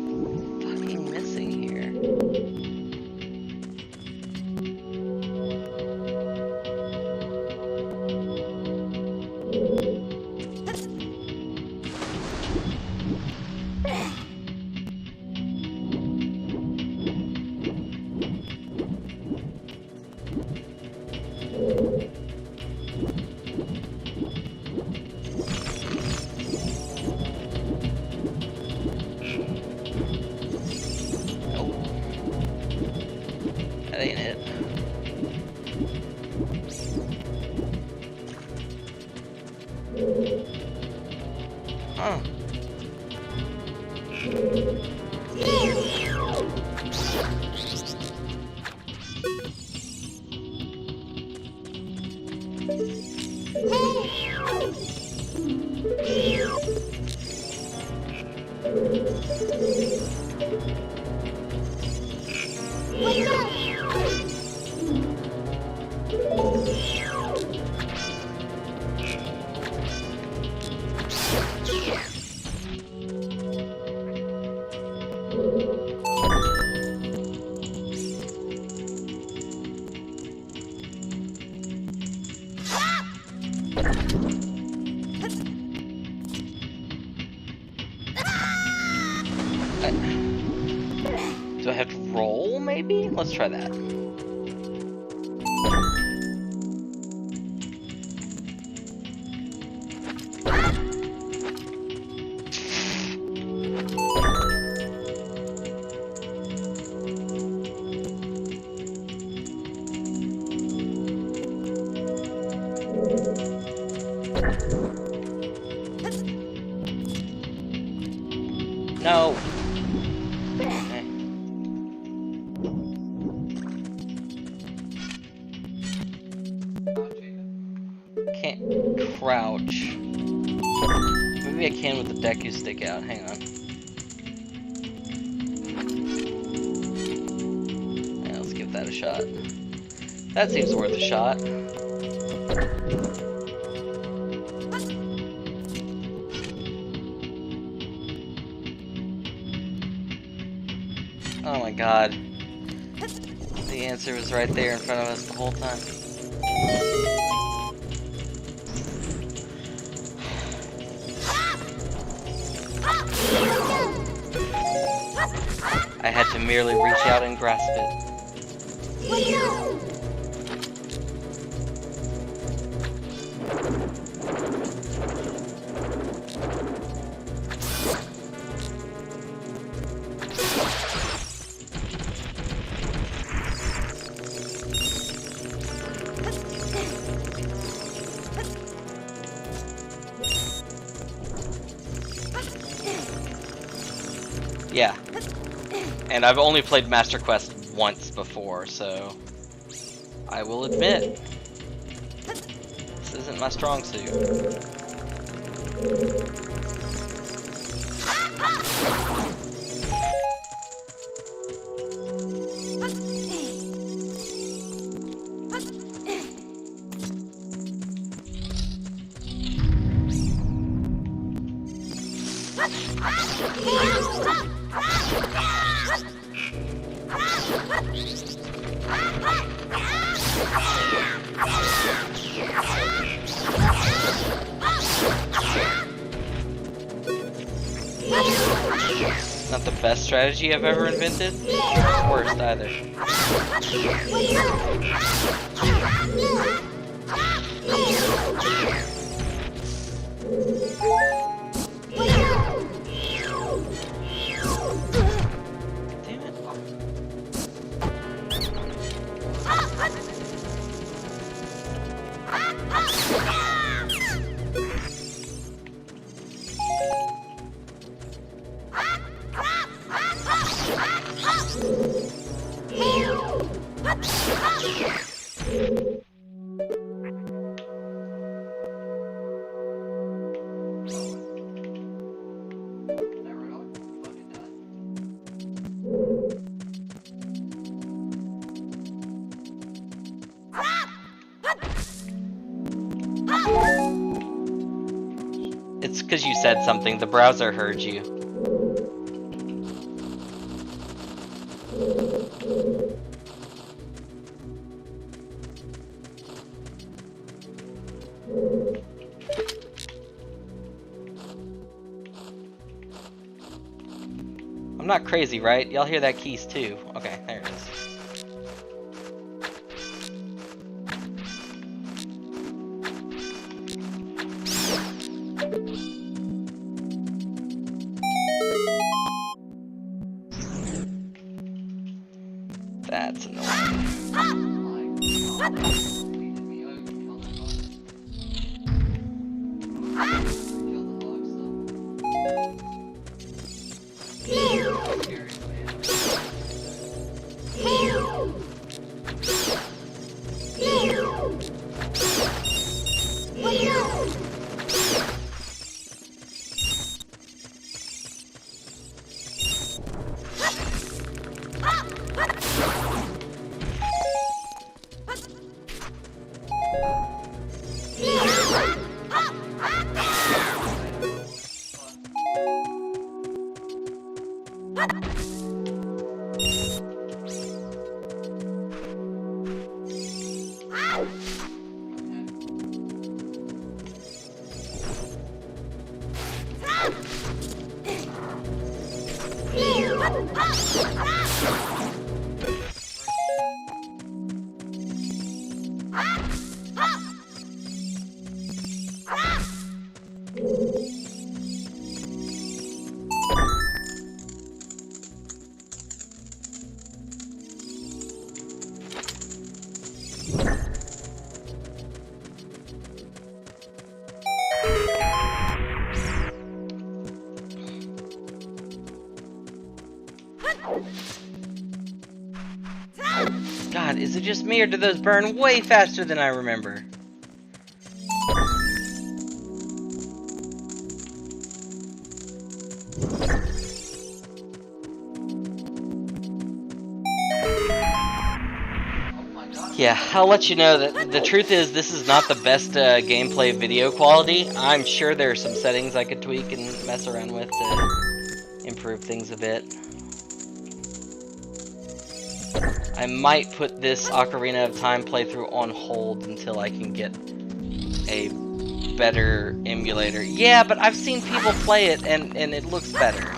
fucking missing here? Nope. That ain't it. Huh. Do I have to roll, maybe? Let's try that. No! Okay. Can't crouch. Maybe I can with the Deku stick out. Hang on. Yeah, let's give that a shot. That seems worth a shot. Oh my god. The answer was right there in front of us the whole time. I had to merely reach out and grasp it. Yeah. And I've only played Master Quest once before, so I will admit, this isn't my strong suit. Not the best strategy I've ever invented. Worst either. Damn it. because you said something. The browser heard you. I'm not crazy, right? Y'all hear that keys too. Okay, there it is. That's annoying. God, is it just me or do those burn way faster than I remember? Yeah, I'll let you know that the truth is this is not the best gameplay video quality. I'm sure there are some settings I could tweak and mess around with to improve things a bit. I might put this Ocarina of Time playthrough on hold until I can get a better emulator. Yeah, but I've seen people play it and it looks better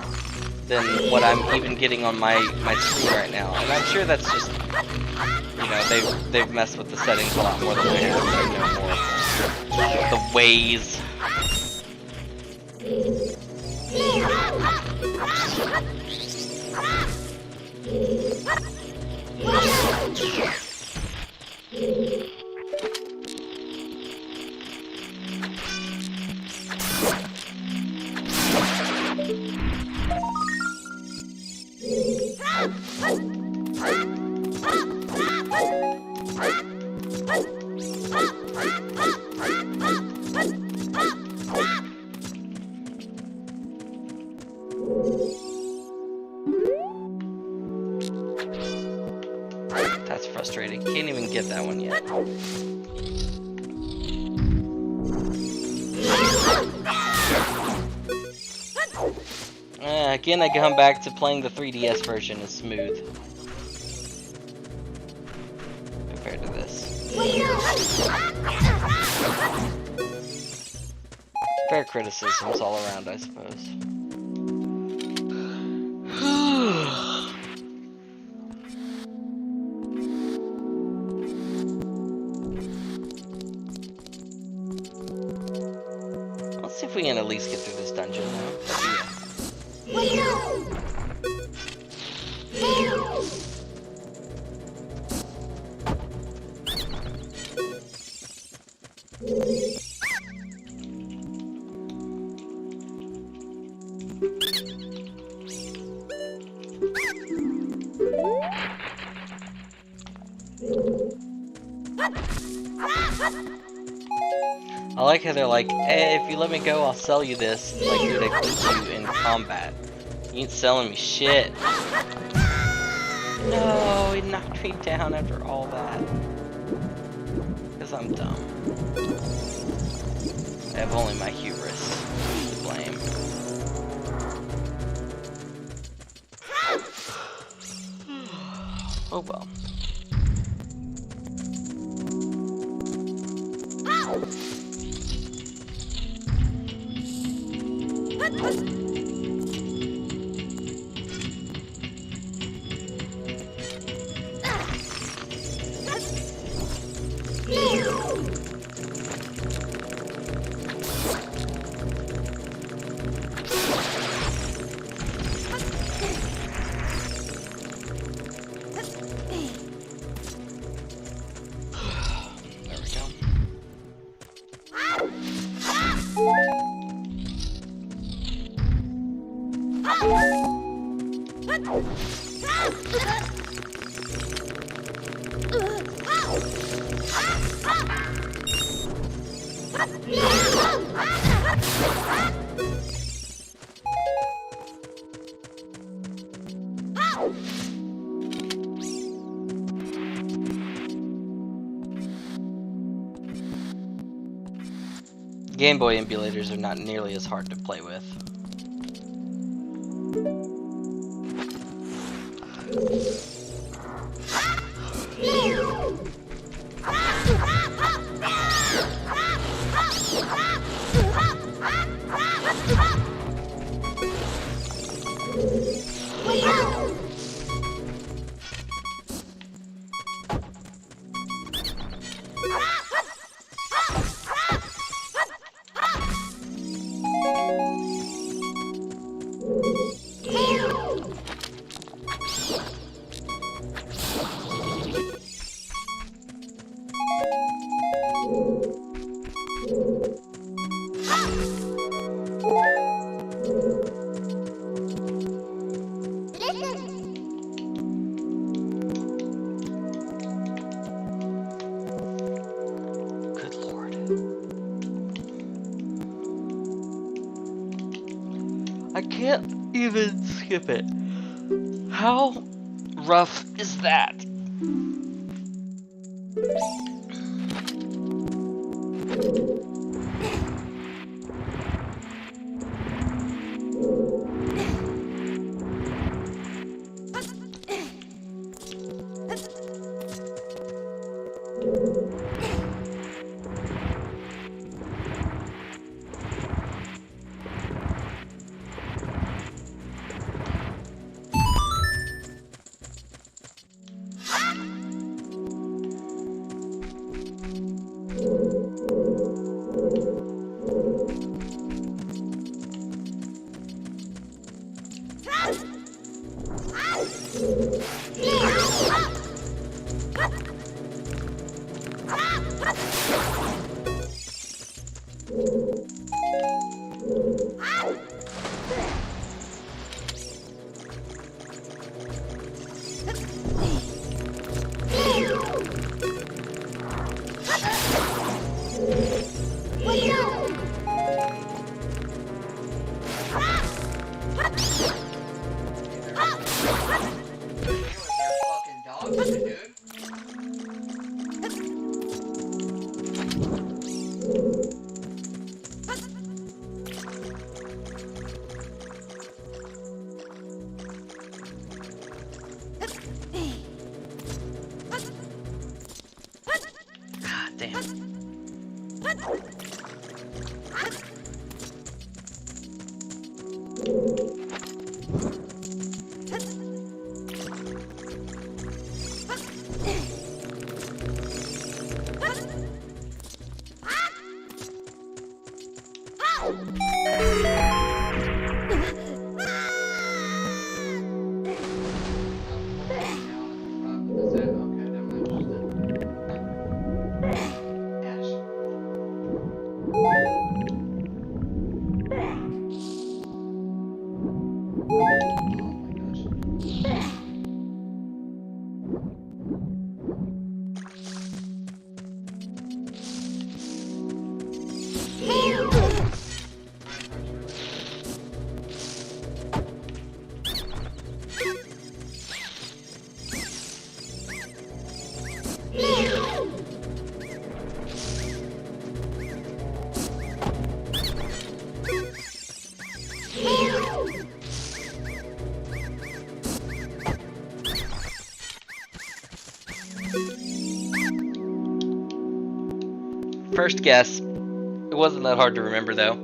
than what I'm even getting on my screen right now. And I'm sure that's just, you know, they've messed with the settings a lot more than I have. I know more of the ways. That's frustrating. Can't even get that one yet. Again, I come back to playing the 3DS version is smooth compared to this. Fair criticisms all around, I suppose. Let's see if we can at least get through this dungeon now. I like how they're like, hey, if you let me go, I'll sell you this. Like, dude, I beat you in combat. You ain't selling me shit. No, he knocked me down after all that. Because I'm dumb. I have only my hubris. blame. Oh well. There we go. Game Boy emulators are not nearly as hard to play with. Good lord. I can't even skip it. How rough is that? First guess. It wasn't that hard to remember, though.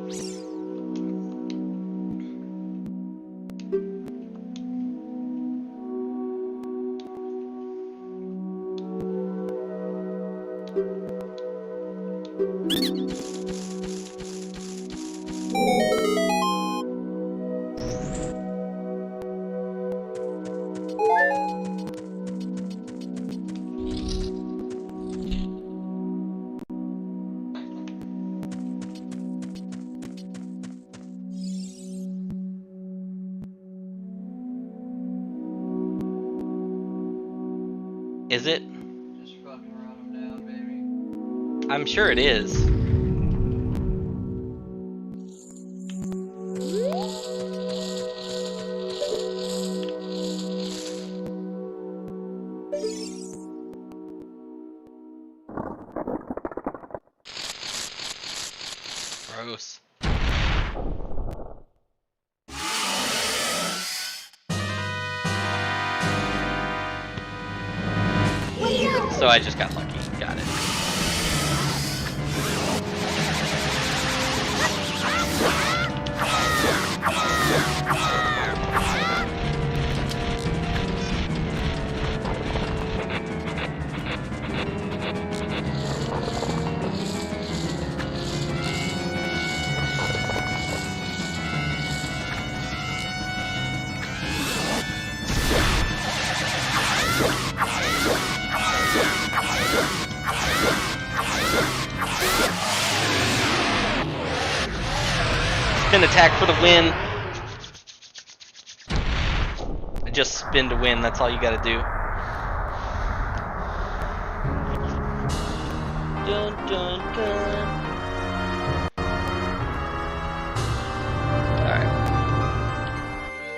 Is it? Just fucking run them down, baby. I'm sure it is. Gross. So I just got lucky. Got it. Spin attack for the win. Just spin to win, that's all you gotta do. Dun dun dun. Alright.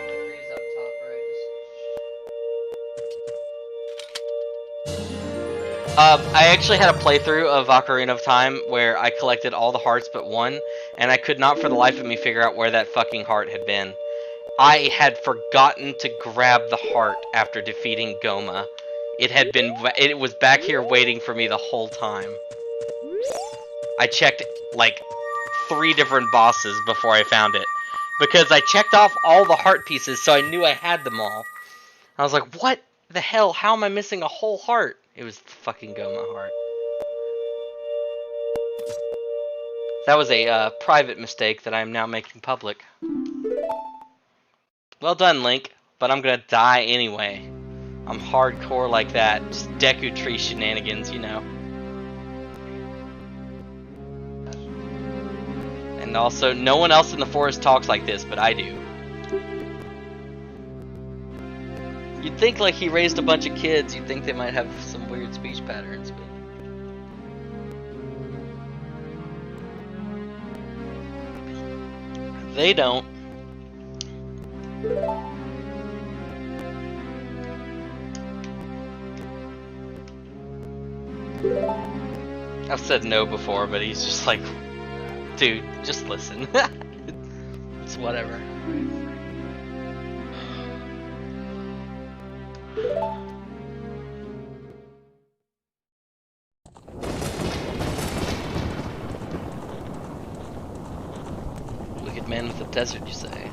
Degrees up top, right? I actually had a playthrough of Ocarina of Time where I collected all the hearts but one, and I could not for the life of me figure out where that fucking heart had been. I had forgotten to grab the heart after defeating Goma. It was back here waiting for me the whole time. I checked like 3 different bosses before I found it, because I checked off all the heart pieces, so I knew I had them all. I was like, what the hell? How am I missing a whole heart? It was the fucking Goma heart. That was a private mistake that I am now making public. Well done, Link, but I'm gonna die anyway. I'm hardcore like that. Just Deku Tree shenanigans, you know. And also, no one else in the forest talks like this, but I do. You'd think, like, he raised a bunch of kids, you'd think they might have some weird speech patterns, but... they don't. I've said no before, but he's just like, dude, just listen. It's whatever. Wicked man with the desert, you say?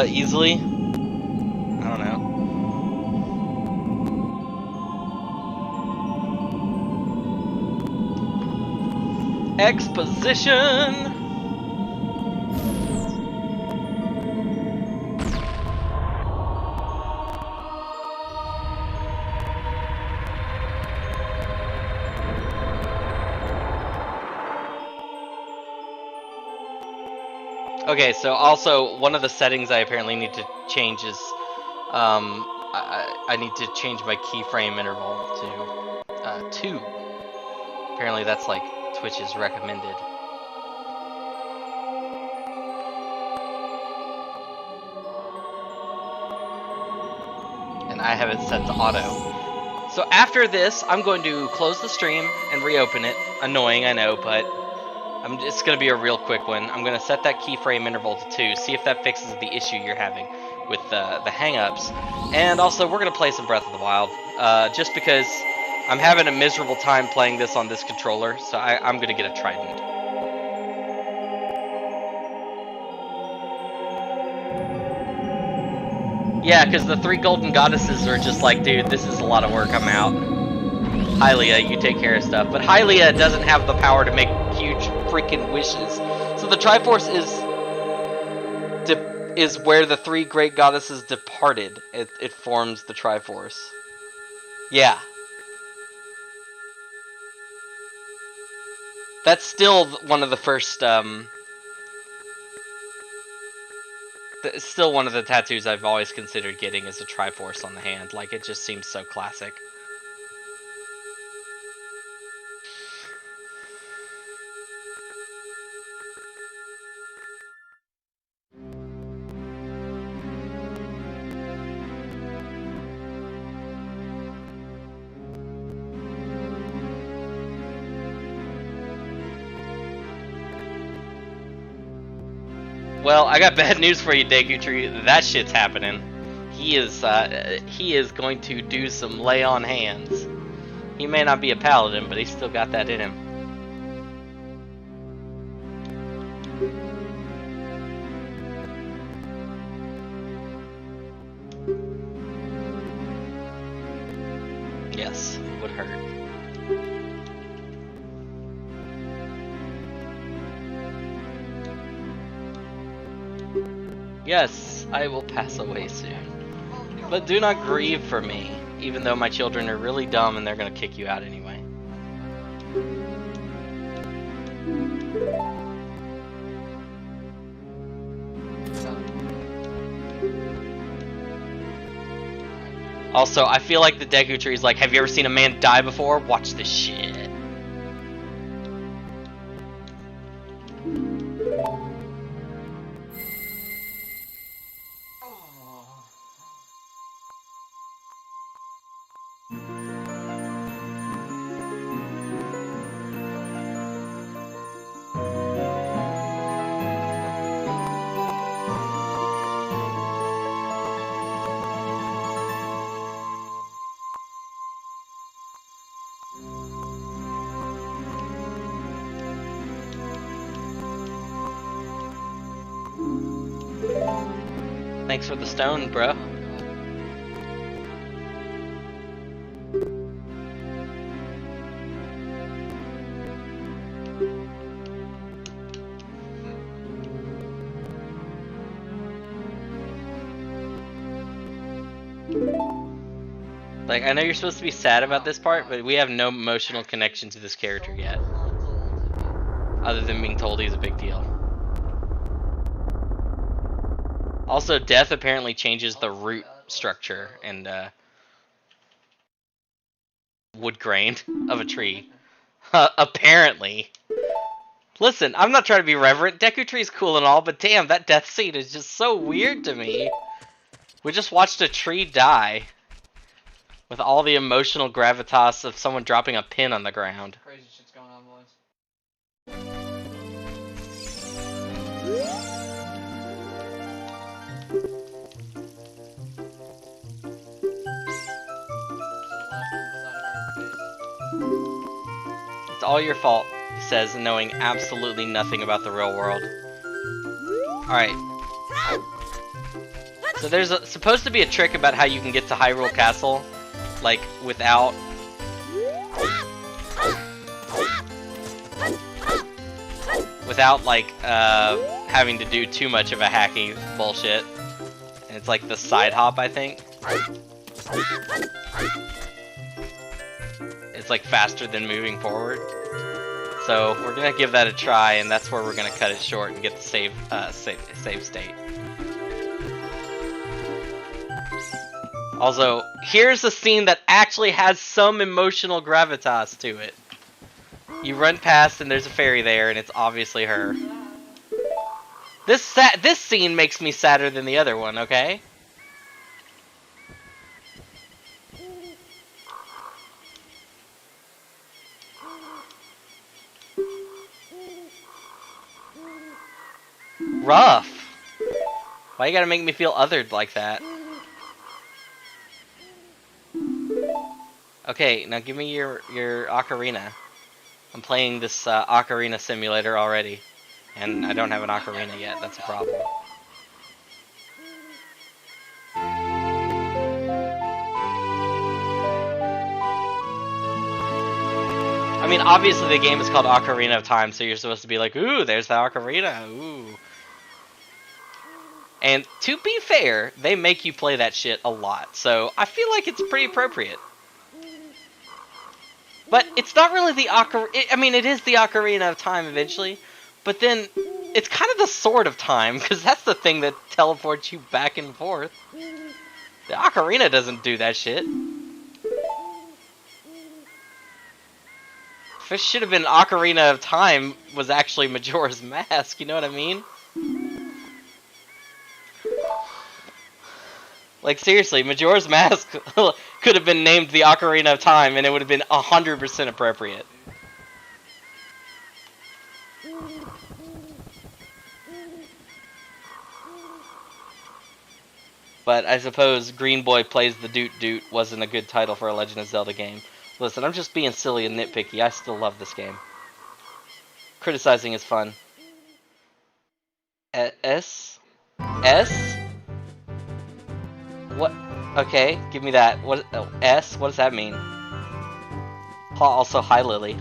Easily? I don't know. Exposition! Okay, so also one of the settings I apparently need to change is I need to change my keyframe interval to 2. Apparently that's like Twitch's recommended. And I have it set to auto. So after this, I'm going to close the stream and reopen it. Annoying, I know, but it's going to be a real quick one. I'm going to set that keyframe interval to 2, see if that fixes the issue you're having with the hang-ups. And also, we're going to play some Breath of the Wild, just because I'm having a miserable time playing this on this controller, so I'm going to get a Trident. Yeah, because the 3 golden goddesses are just like, dude, this is a lot of work, I'm out. Hylia, you take care of stuff. But Hylia doesn't have the power to make huge freaking wishes. So the Triforce is where the 3 great goddesses departed. It forms the Triforce. Yeah. That's still one of the first, still one of the tattoos I've always considered getting is a Triforce on the hand. Like, it just seems so classic. Well, I got bad news for you, Deku. That shit's happening. He is going to do some lay on hands. He may not be a paladin, but he's still got that in him. Yes, it would hurt. Yes, I will pass away soon. But do not grieve for me, even though my children are really dumb and they're gonna kick you out anyway. Also, I feel like the Deku Tree is like, have you ever seen a man die before? Watch this shit. Thanks for the stone, bro. Like, I know you're supposed to be sad about this part, but we have no emotional connection to this character yet. Other than being told he's a big deal. Also, death apparently changes the root structure and wood grain of a tree. Apparently. Listen, I'm not trying to be reverent. Deku Tree's cool and all, but damn, that death scene is just so weird to me. We just watched a tree die. With all the emotional gravitas of someone dropping a pin on the ground. Crazy shit's going on, boys. It's all your fault, he says, knowing absolutely nothing about the real world. Alright. So there's supposed to be a trick about how you can get to Hyrule Castle, like, without... without like having to do too much of a hacking bullshit. And it's like the side hop, I think. It's like faster than moving forward. So we're gonna give that a try, and that's where we're gonna cut it short and get the save state. Also, here's a scene that actually has some emotional gravitas to it. You run past and there's a fairy there, and it's obviously her. This scene makes me sadder than the other one, okay? Rough. Why you gotta make me feel othered like that? Okay, now give me your ocarina. I'm playing this ocarina simulator already, and I don't have an ocarina yet. That's a problem. I mean, obviously the game is called Ocarina of Time, so you're supposed to be like, ooh, there's the ocarina, ooh. And to be fair, they make you play that shit a lot, so I feel like it's pretty appropriate. But it's not really the ocarina. I mean, it is the Ocarina of Time eventually, but then it's kind of the Sword of Time, because that's the thing that teleports you back and forth. The ocarina doesn't do that shit. If it should have been Ocarina of Time was actually Majora's Mask, you know what I mean? Like, seriously, Majora's Mask could have been named the Ocarina of Time, and it would have been 100% appropriate. But I suppose Green Boy Plays the Doot Doot wasn't a good title for a Legend of Zelda game. Listen, I'm just being silly and nitpicky. I still love this game. Criticizing is fun. S? S? What? Okay, give me that. What? Oh, S? What does that mean? Also, hi, Lily.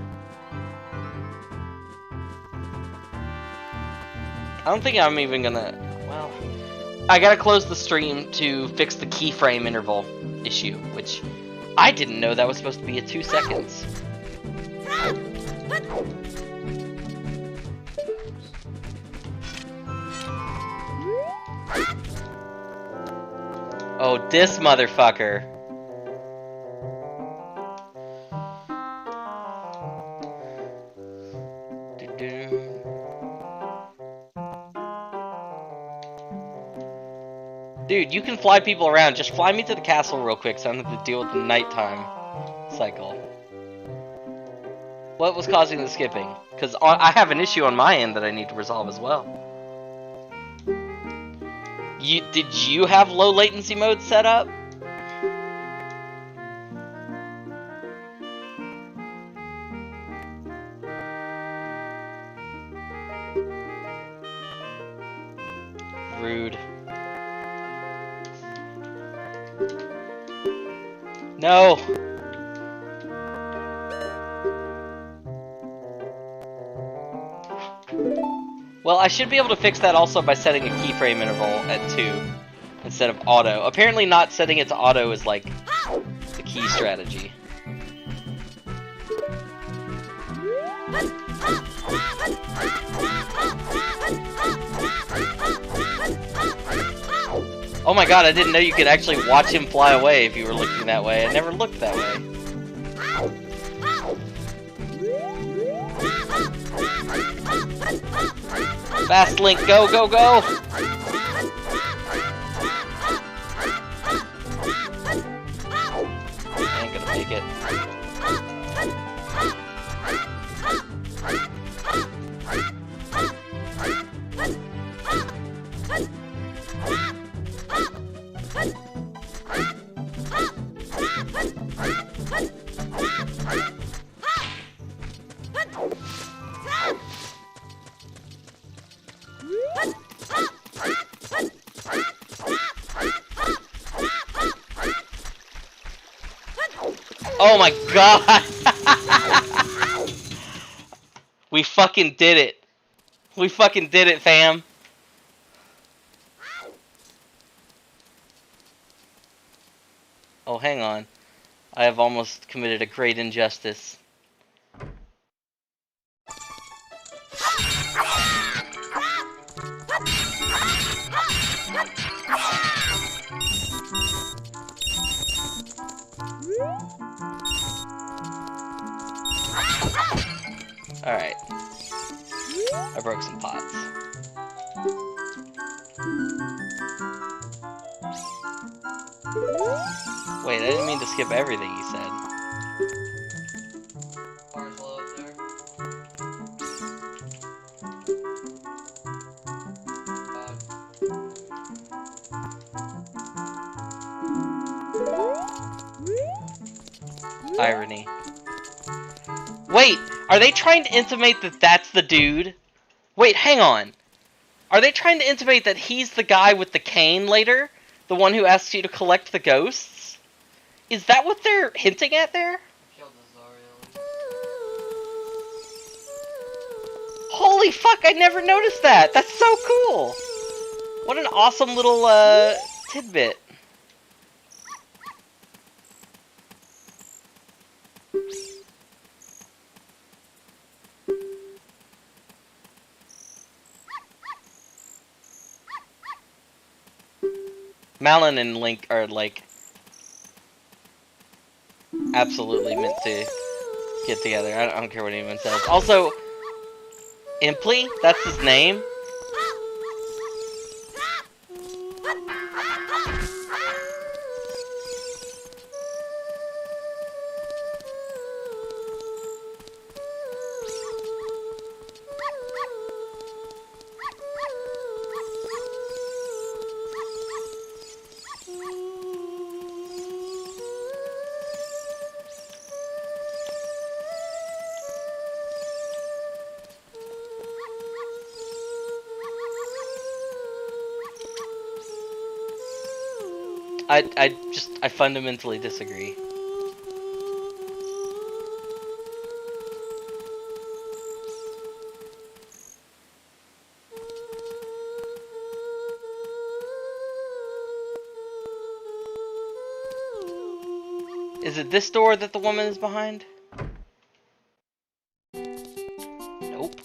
I don't think I'm even gonna... Well... I gotta close the stream to fix the keyframe interval issue, which... I didn't know that was supposed to be at 2 seconds. Oh, this motherfucker. Dude, you can fly people around. Just fly me to the castle real quick so I don't have to deal with the nighttime cycle. What was causing the skipping? Because I have an issue on my end that I need to resolve as well. Did you have low latency mode set up? Rude. No! Well, I should be able to fix that also by setting a keyframe interval at 2 instead of auto. Apparently not setting it to auto is like the key strategy. Oh my god, I didn't know you could actually watch him fly away if you were looking that way. I never looked that way. Fast Link, go, go, go! I ain't gonna make it. Oh my god! We fucking did it. We fucking did it, fam. Oh, hang on. I have almost committed a great injustice. Alright. I broke some pots. Wait, I didn't mean to skip everything you said. Car's low up there. Irony. Wait, are they trying to intimate that that's the dude? Wait, hang on. Are they trying to intimate that he's the guy with the cane later? The one who asks you to collect the ghosts? Is that what they're hinting at there? Killed the Zariel. Holy fuck, I never noticed that! That's so cool! What an awesome little, tidbit. Malin and Link are, like, absolutely meant to get together. I don't care what anyone says. Also, Impley? That's his name? I fundamentally disagree. Is it this door that the woman is behind? Nope.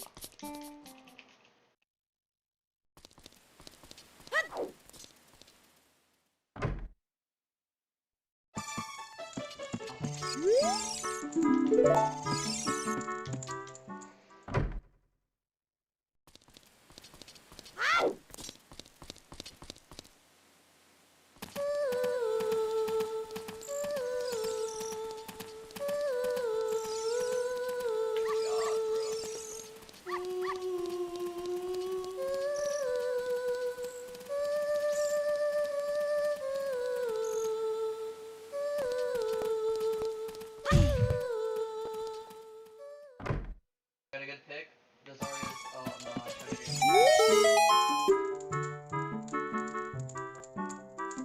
Got a good pick? The Zariel's. Oh no, I tried to get.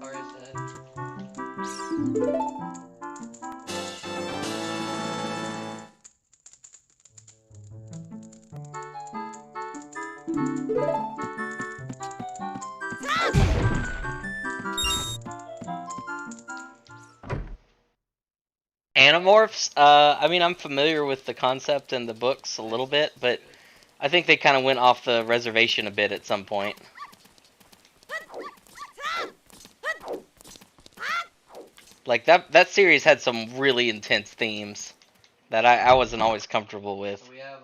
Zariel's dead. Animorphs? I mean, I'm familiar with the concept and the books a little bit, but I think they kind of went off the reservation a bit at some point. Like, that series had some really intense themes that I wasn't always comfortable with. So we have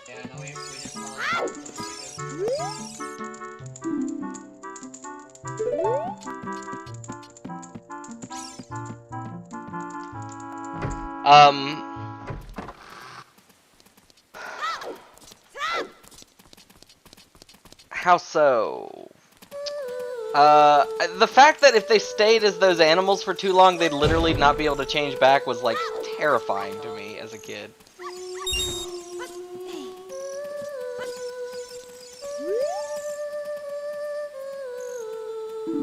yeah, no, we just found How so? The fact that if they stayed as those animals for too long, they'd literally not be able to change back was, like, terrifying to me as a kid.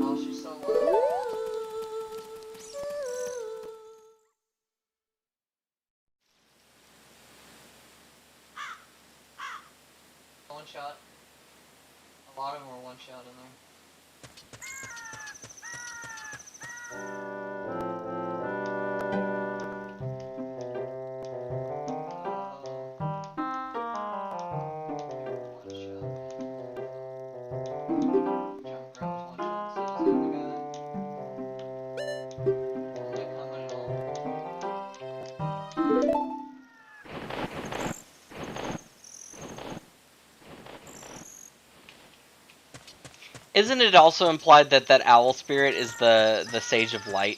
oh, she's so low. shot. A lot of them were one shot in there. Isn't it also implied that that owl spirit is the Sage of Light?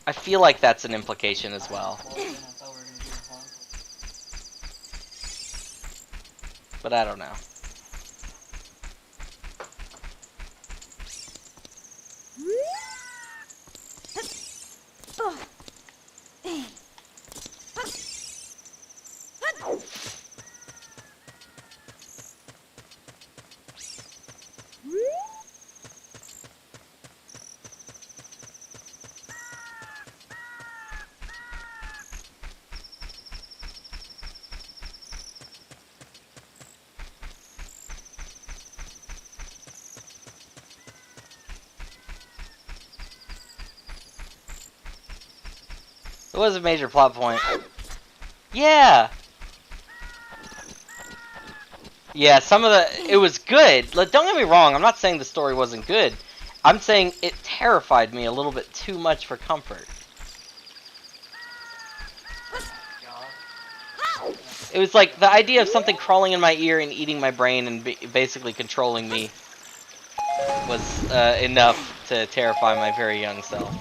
I feel like that's an implication as well. But I don't know. It was a major plot point. Yeah! Yeah, some of the... It was good. Like, don't get me wrong, I'm not saying the story wasn't good. I'm saying it terrified me a little bit too much for comfort. It was like the idea of something crawling in my ear and eating my brain and basically controlling me was enough to terrify my very young self.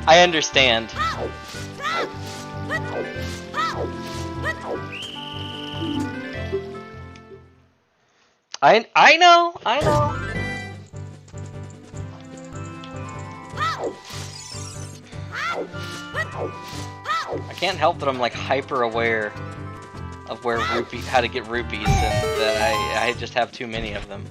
I understand. I know. I can't help that I'm like hyper aware of where how to get rupees, and that I just have too many of them.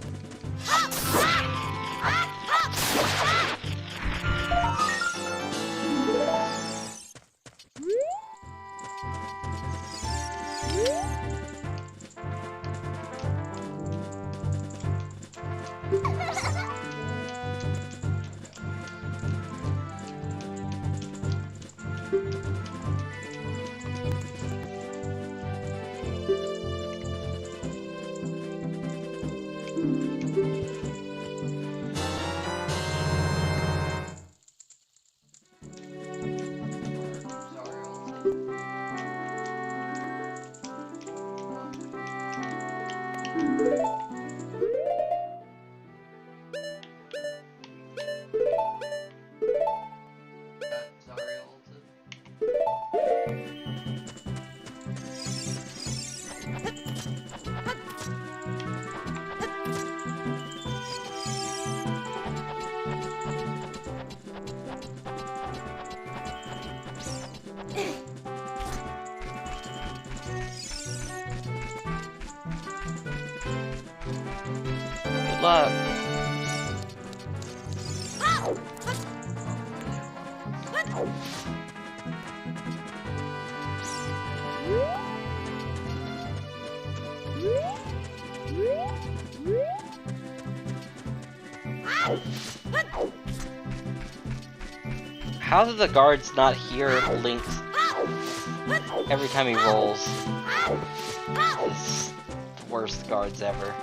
Good luck. How do the guards not hear Link every time he rolls? It's the worst guards ever.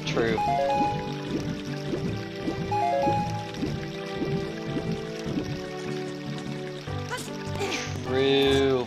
True. True.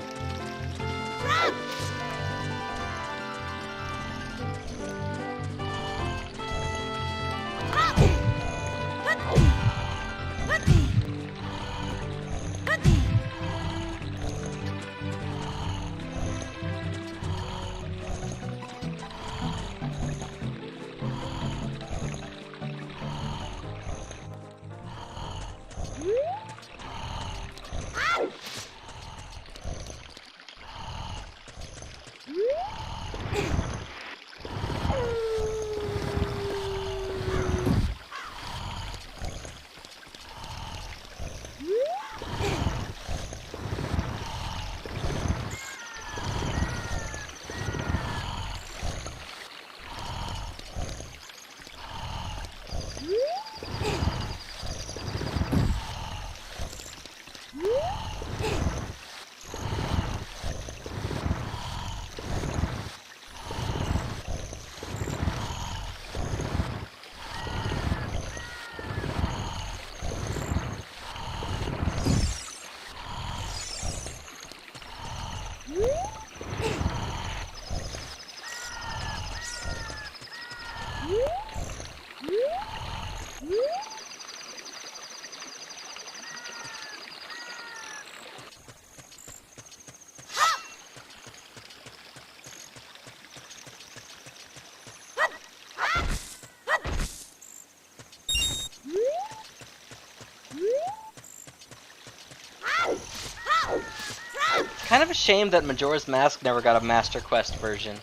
Kind of a shame that Majora's Mask never got a Master Quest version.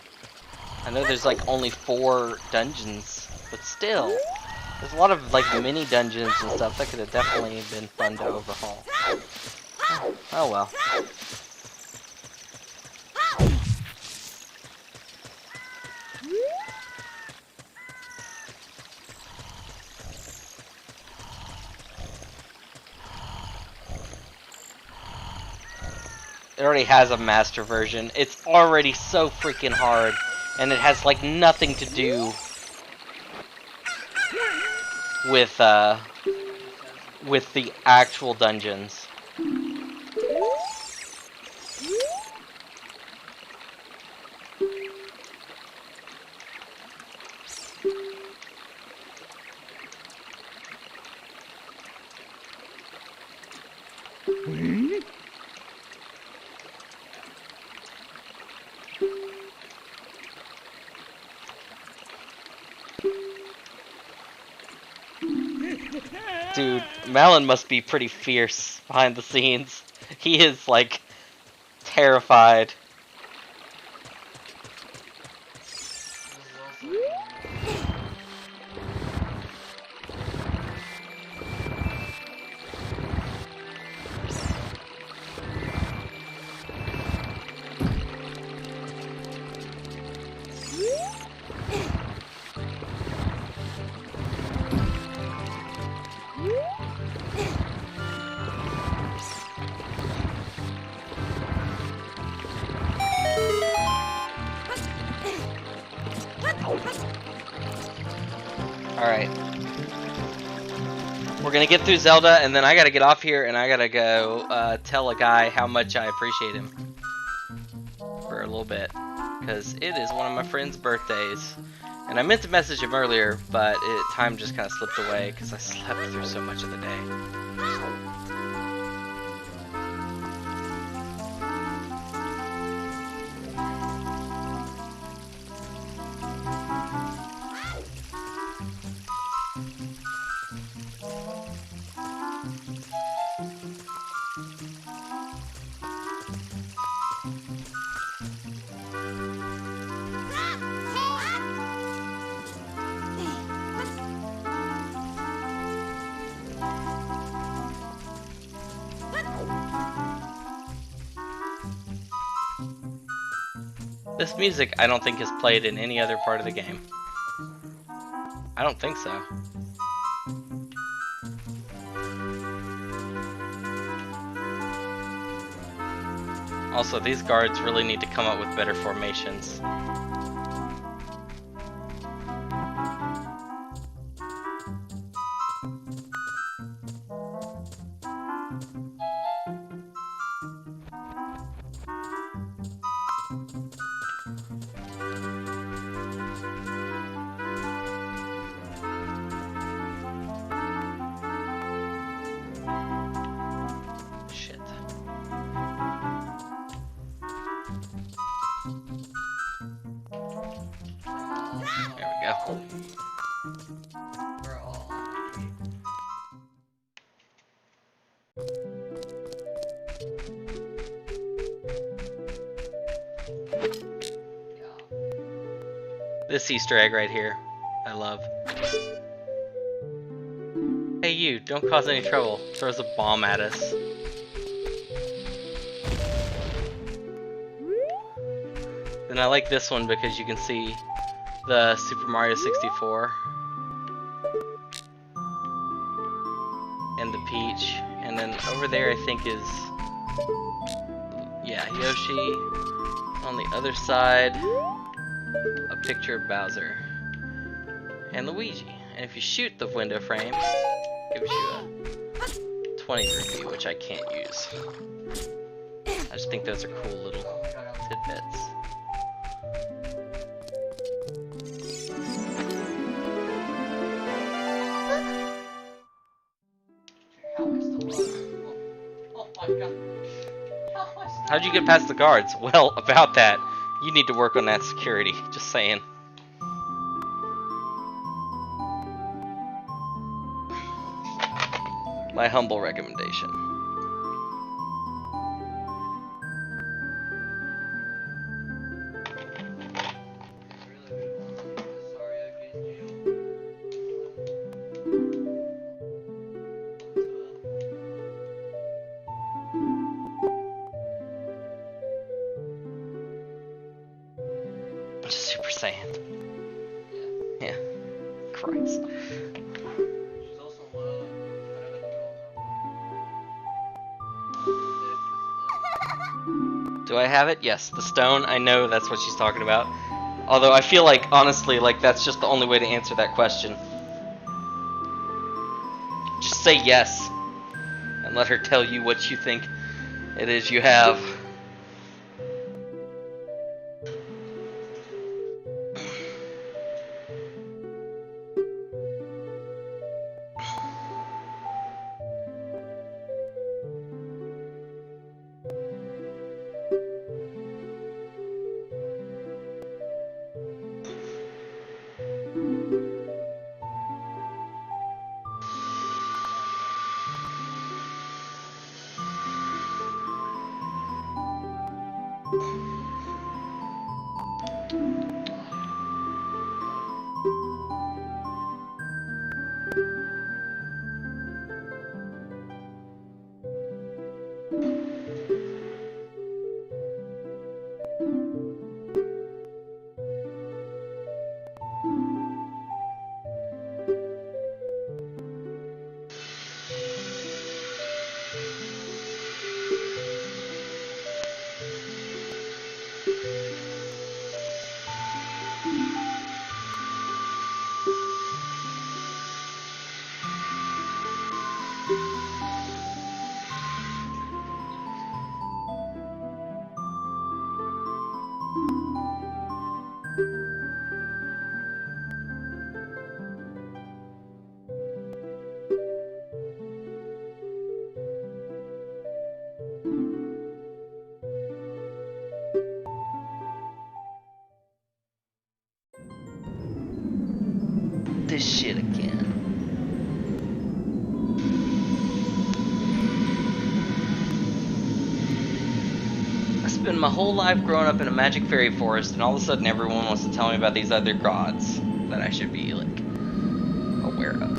I know there's like only 4 dungeons, but still, there's a lot of like mini dungeons and stuff that could have definitely been fun to overhaul. Oh well. It already has a master version. It's already so freaking hard, and it has like nothing to do with the actual dungeons. Dude, Malin must be pretty fierce behind the scenes. He is, like, terrified. Alright. We're gonna get through Zelda, and then I gotta get off here, and I gotta go tell a guy how much I appreciate him. For a little bit. Because it is one of my friend's birthdays. And I meant to message him earlier, but time just kind of slipped away, because I slept through so much of the day. This music, I don't think is played in any other part of the game. I don't think so. Also, these guards really need to come up with better formations. go. We're all. Yeah. This Easter egg right here, I love. Hey you, don't cause any trouble. Throws a bomb at us. Then I like this one because you can see the Super Mario 64 and the Peach, and then over there I think is, yeah, Yoshi. On the other side, a picture of Bowser and Luigi. And if you shoot the window frame, it gives you a 20 rupee, which I can't use. I just think those are cool little Oh my god, tidbits. how am I still alive? Oh my god. How am I still How'd you get past the guards? Well, about that, you need to work on that security. Just saying. My humble recommendation. Sorry, I get you. Super Saiyan. Yeah. Yeah. Christ. She's also Do I have it? Yes. The stone. I know that's what she's talking about. Although I feel like, honestly, like that's just the only way to answer that question. Just say yes. And let her tell you what you think it is you have. This shit again. I spent my whole life growing up in a magic fairy forest, and all of a sudden everyone wants to tell me about these other gods that I should be, like, aware of.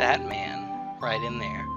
that man right in there.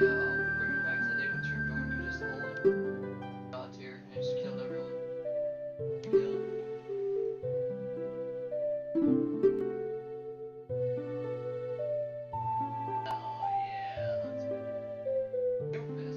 Yeah, I'll bring it back to the day when Trip could just hold shots here and just killed everyone. Yeah. Oh yeah, let's go. Stupid.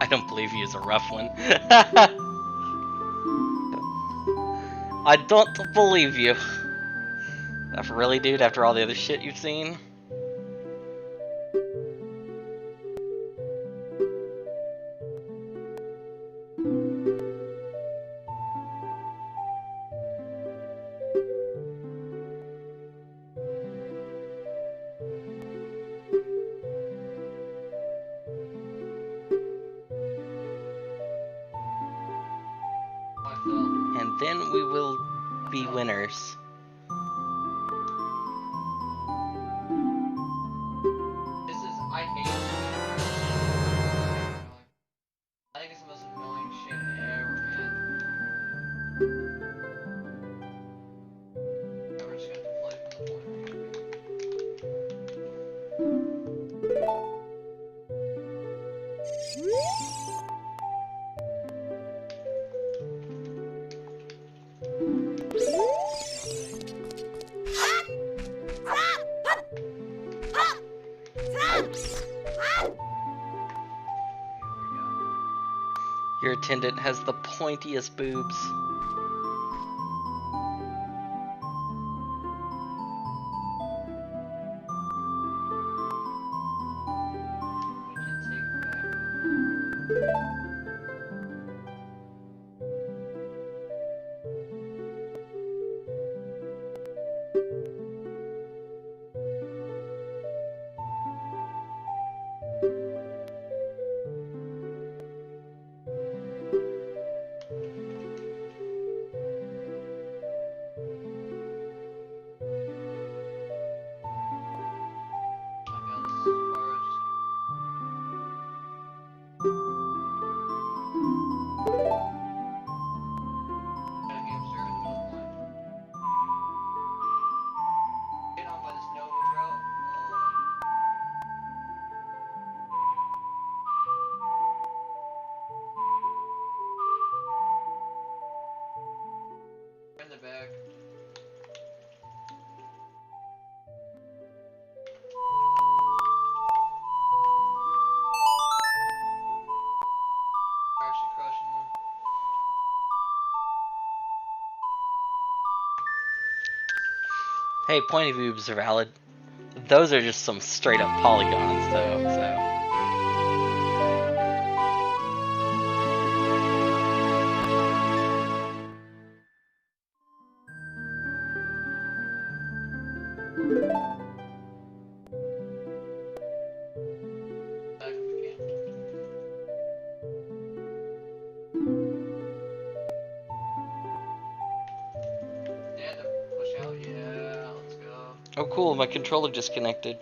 I don't believe you is a rough one. I don't believe you. Really, dude, after all the other shit you've seen? I fell. And then we will I be fell. winners. This is, I hate this. I think it's the most annoying shit ever, man. Yeah, we're just gonna have to play from the point. Your attendant has the pointiest boobs. We can take back. Oh my god, this is far. Just got a hamster in the middle of the line. Get on by this Nova route. In the back. We're actually crushing them. Hey, pointy boobs are valid. Those are just some straight up polygons, though, so. Back if we can. They had to push out. Yeah, let's go. Oh, cool, my controller just connected.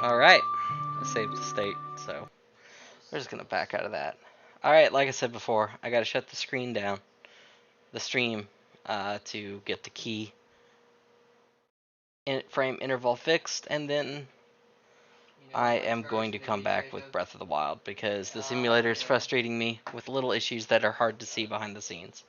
Alright, I saved the state, so we're just gonna back out of that. Alright, like I said before, I gotta shut the screen down. the stream to get the key frame interval fixed, and then You know, I my am going first to come movie back with trailer. Breath of the Wild because the Ah, simulator is yeah. frustrating me with little issues that are hard to see behind the scenes.